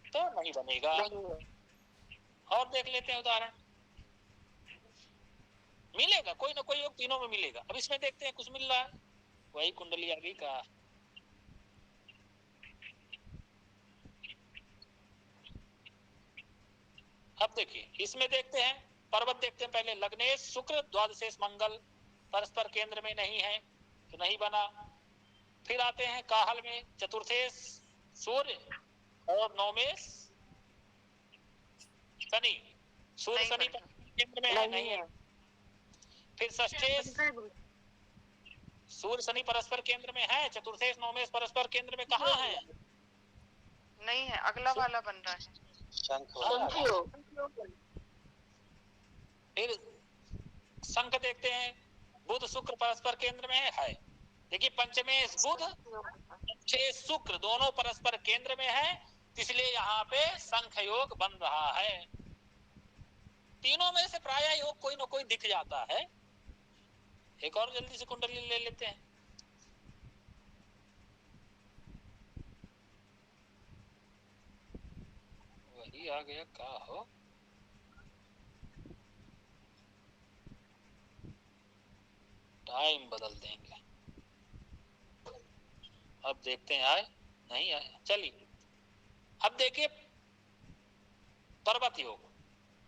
[SPEAKER 1] तो नहीं बनेगा। और देख लेते हैं उदाहरण, मिलेगा कोई ना कोई योग तीनों में मिलेगा। अब इसमें देखते हैं कुछ मिल रहा है, वही कुंडली आगे का। अब देखिए इसमें देखते हैं पर्वत देखते हैं पहले, लग्नेश शुक्र द्वादशेश मंगल परस्पर केंद्र में नहीं है तो नहीं बना। फिर आते हैं काहल में, चतुर्थेश सूर्य और नवमेश शनि, सूर्य शनि केंद्र में है, नहीं है। फिर षष्ठेश सूर्य शनि परस्पर केंद्र में है, चतुर्थेश नवमेश परस्पर केंद्र में कहाँ है?
[SPEAKER 5] नहीं है, अगला वाला बन रहा है।
[SPEAKER 1] फिर शंख देखते हैं, बुध शुक्र परस्पर केंद्र में है। देखिए पंचमेश बुध, छेश शुक्र दोनों परस्पर केंद्र में है, इसलिए यहाँ पे शंख योग बन रहा है। तीनों में से प्राय योग कोई ना कोई दिख जाता है। एक और जल्दी से कुंडली ले लेते हैं। वही आ गया का हो, टाइम बदल देंगे। अब देखते हैं आए नहीं आए। चलिए अब देखिए पर्वत योग,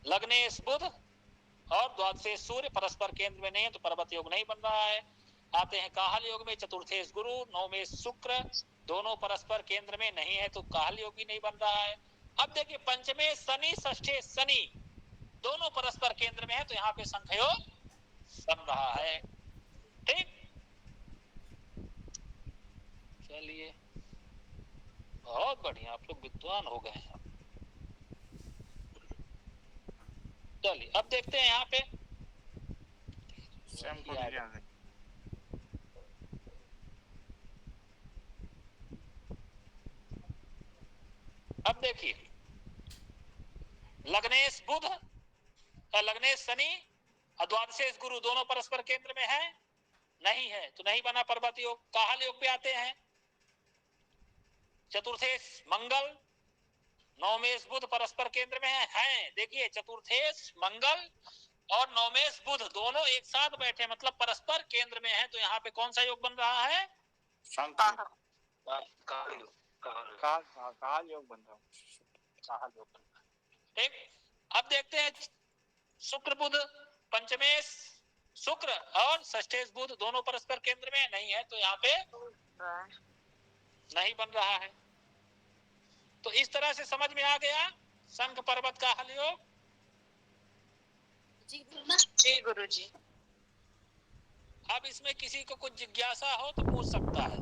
[SPEAKER 1] लग्नेश बुध और द्वादशेश सूर्य परस्पर केंद्र में नहीं है तो पर्वत योग नहीं बन रहा है। आते हैं काहल योग में, चतुर्थेश गुरु नवमेश शुक्र दोनों परस्पर केंद्र में नहीं है तो काहल योग भी नहीं बन रहा है। अब देखिए पंचमे शनि षष्ठे शनि दोनों परस्पर केंद्र में है तो यहाँ पे संख्या योग बन रहा है। ठीक, चलिए बहुत बढ़िया, आप लोग विद्वान हो गए हैं। चलिए अब देखते हैं यहाँ पे अब देखिए लग्नेश बुध और लग्नेश शनि और द्वादशेश गुरु दोनों परस्पर केंद्र में है नहीं है तो नहीं बना पर्वत योग। काहल योग पे आते हैं, चतुर्थेश मंगल नवमेश बुध परस्पर केंद्र में है। देखिए चतुर्थेश मंगल और नवमेश बुध दोनों एक साथ बैठे मतलब परस्पर केंद्र में है तो यहाँ पे कौन सा योग बन रहा है?
[SPEAKER 7] काल योग बन रहा है।
[SPEAKER 1] ठीक, अब देखते हैं शुक्र बुध पंचमेश शुक्र और षष्ठेश बुध दोनों परस्पर केंद्र में नहीं है तो यहाँ पे नहीं बन रहा है। तो इस तरह से समझ में आ गया शंख पर्वत का हल योग।
[SPEAKER 5] जी गुरुजी।
[SPEAKER 1] अब इसमें किसी को कुछ जिज्ञासा हो तो पूछ सकता है।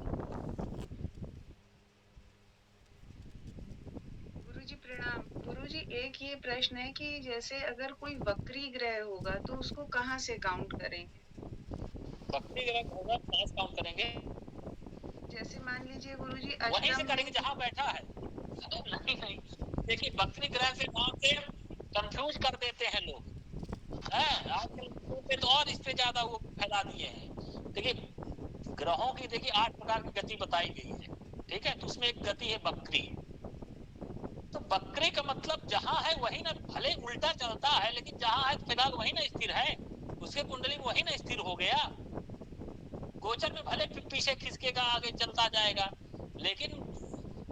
[SPEAKER 12] गुरुजी प्रणाम। गुरुजी एक ये प्रश्न है कि जैसे अगर कोई वक्री ग्रह होगा तो उसको कहाँ से काउंट करेंगे?
[SPEAKER 1] वक्री ग्रह होगा कहाँ से काउंट करेंगे?
[SPEAKER 12] जैसे मान लीजिए गुरुजी
[SPEAKER 1] वहीं से करेंगे जहाँ बैठा है। नहीं देखिए वक्री ग्रह से नाम से कंफ्यूज कर देते हैं लोग। आजकल पे तो और इससे ज्यादा वो फैला दिए हैं। देखिए ग्रहों की देखिए 8 प्रकार की गति बताई गई है, ठीक है, तो उसमें एक गति है वक्री। तो वक्री का मतलब जहां है वही ना, भले उल्टा चलता है लेकिन जहां है फिलहाल वही ना स्थिर है, उसके कुंडली में वही ना स्थिर हो गया। गोचर में भले पीछे खिसकेगा आगे चलता जाएगा, लेकिन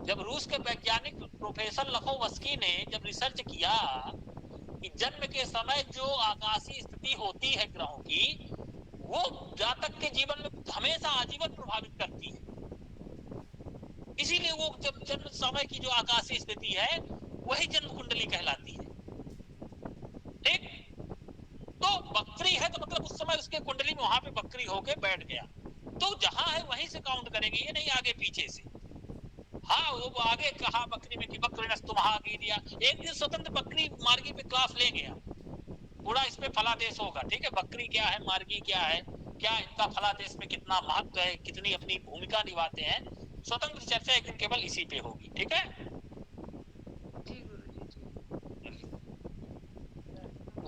[SPEAKER 1] जब रूस के वैज्ञानिक प्रोफेसर लखोवस्की ने जब रिसर्च किया कि जन्म के समय जो आकाशीय स्थिति होती है ग्रहों की वो जातक के जीवन में हमेशा आजीवन प्रभावित करती है, इसीलिए वो जब जन्म समय की जो आकाशीय स्थिति है वही जन्म कुंडली कहलाती है। ठीक, तो वक्री है तो मतलब उस समय उसके कुंडली में वहां पे वक्री होके बैठ गया, तो जहां है वहीं से काउंट करेंगे, ये नहीं आगे पीछे से। हाँ वो आगे कहा बकरी में कि बकरी ने तुम्हारा दिया। एक दिन स्वतंत्र बकरी मार्गी पे क्लास लेंगे हम, पूरा इस पे फलादेश होगा। ठीक है, बकरी क्या है, मार्गी क्या है, क्या इनका फलादेश में कितना महत्व है, कितनी अपनी भूमिका निभाते हैं, स्वतंत्र चर्चा एक दिन केवल इसी पे होगी। ठीक है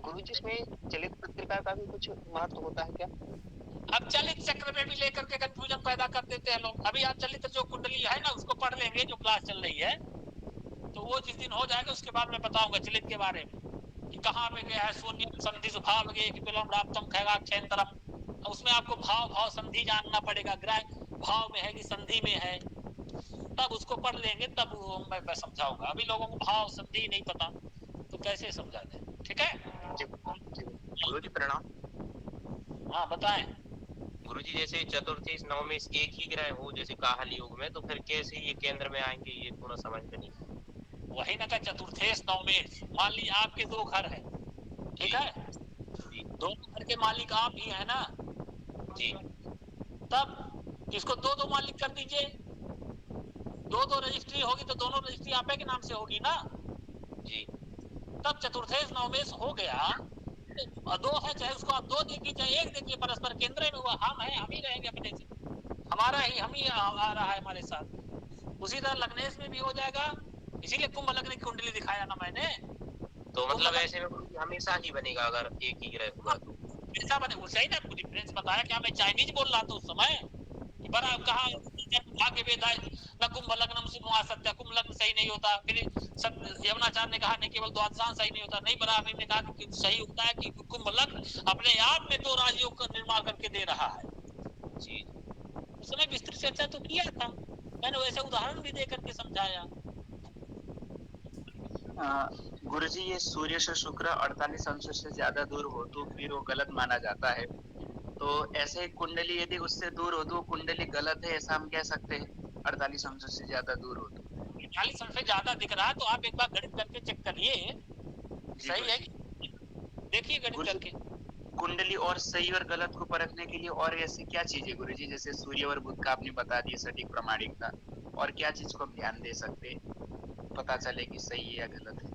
[SPEAKER 11] गुरुजी, इसमें चलित पत्रिका का भी कुछ महत्व होता है क्या?
[SPEAKER 1] अब चलित चक्र में भी लेकर के कंफ्यूजन पैदा कर देते हैं लोग। अभी आप चलित जो कुंडली है ना उसको पढ़ लेंगे, जो क्लास चल रही है, तो वो जिस दिन हो जाएगा उसके बाद मैं बताऊंगा चलित के बारे में कि कहाँ पे गया है। शून्य संधि सुभाव गए कि पिलम राप्तम खैगाक्षेत्रम, उसमें आपको भाव भाव संधि जानना पड़ेगा, ग्रह भाव में है कि संधि में है, तब उसको पढ़ लेंगे, तब मैं समझाऊंगा। अभी लोगों को भाव संधि नहीं पता तो कैसे समझा दे। ठीक है
[SPEAKER 13] गुरुजी प्रणाम।
[SPEAKER 1] हाँ बताएं
[SPEAKER 13] गुरुजी, जैसे चतुर्थी नवमेश एक ही ग्रह हो जैसे काहल योग में, तो फिर कैसे ये केंद्र में आएंगे, ये थोड़ा समझ में नहीं।
[SPEAKER 1] वही ना का चतुर्थेश नवमेश, मान लीजिए आपके 2 घर है, ठीक है, दोनों घर के मालिक आप ही है ना
[SPEAKER 13] जी,
[SPEAKER 1] तब इसको 2-2 मालिक कर दीजिए, 2-2 रजिस्ट्री होगी तो दोनों रजिस्ट्री आपे के नाम से होगी ना
[SPEAKER 13] जी,
[SPEAKER 1] तब चतुर्थेश नवमेश हो गया। तो 2 है, चाहे उसको आप 2 देखिए चाहे 1 देखिए, परस्पर केंद्र में हुआ, हम है, हम ही रहेंगे अपने से, हमारा ही, हम ही आ रहा है हमारे साथ। उसी तरह लग्नेश में भी हो जाएगा, इसीलिए कुंभ लग्न की कुंडली दिखाया ना मैंने।
[SPEAKER 13] तो मतलब ऐसे में हमेशा ही बनेगा अगर एक ही ग्रह हुआ तो
[SPEAKER 1] ऐसा बने, सही ना आपको डिफरेंस बताया। क्या मैं चाइनीज बोल रहा था उस समय कि बड़ा कहा भाग्य वेद है न कुंभ लग्नम शुभमा सत्य, कुंभ लग्न सही नहीं होता। फिर यमुनाचार्य ने कहा नहीं केवल द्वादशांश सही नहीं होता, नहीं बराबर ने कहा कि सही होता है कि कुंभ लग्न अपने आप में 2 राजयोग का निर्माण करके दे रहा है।
[SPEAKER 13] जी
[SPEAKER 1] उस समय विस्तृत चर्चा तो किया था, मैंने वैसे उदाहरण भी दे करके समझाया।
[SPEAKER 3] गुरुजी ये सूर्य से शुक्र 48 अंश से ज्यादा दूर हो तो फिर वो गलत माना जाता है, तो ऐसे ही कुंडली यदि उससे दूर हो तो वो कुंडली गलत है ऐसा हम कह सकते हैं? 48 अंश से ज्यादा दूर हो तो
[SPEAKER 1] 48 अंश से ज्यादा दिख रहा है तो आप एक बार गणित करके चेक करिए, सही है कि देखिए गणित करके।
[SPEAKER 3] कुंडली और सही और गलत को परखने के लिए और ऐसी क्या चीजें गुरुजी, जैसे सूर्य और बुध का आपने बता दिया सटीक प्रामाणिकता, और क्या चीज को हम ध्यान दे सकते हैं पता चले कि सही है या गलत है?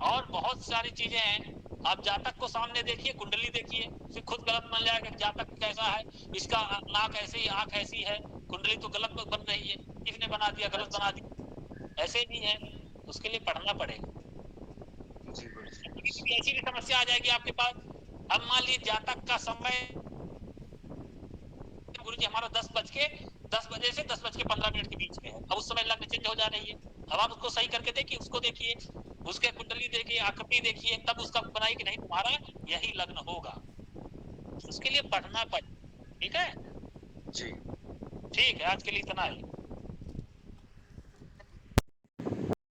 [SPEAKER 1] और बहुत सारी चीजें हैं, आप जातक को सामने देखिए, कुंडली देखिए, फिर खुद गलत बन जाएगा कि जातक कैसा है, इसका नाक ऐसे ही, आंख ऐसी है, कुंडली तो गलत बन रही है, किसने बना दिया, गलत बना दिया, ऐसे भी है, उसके लिए पढ़ना पड़ेगा। ऐसी भी समस्या आ जाएगी आपके पास। अब मान लीजिए जातक का समय गुरुजी हमारा 10 बजे से 10:15 के बीच में है, अब उस समय लग्न चेंज हो जा रही है, अब आप उसको सही करके देखिए, उसको देखिए, उसके कुंडली देखिए, आकृति देखिए, तब उसका बनाइए कि नहीं तुम्हारा यही लग्न होगा, उसके लिए पढ़ना पड़ेगा। ठीक है जी, ठीक है, आज के लिए इतना ही।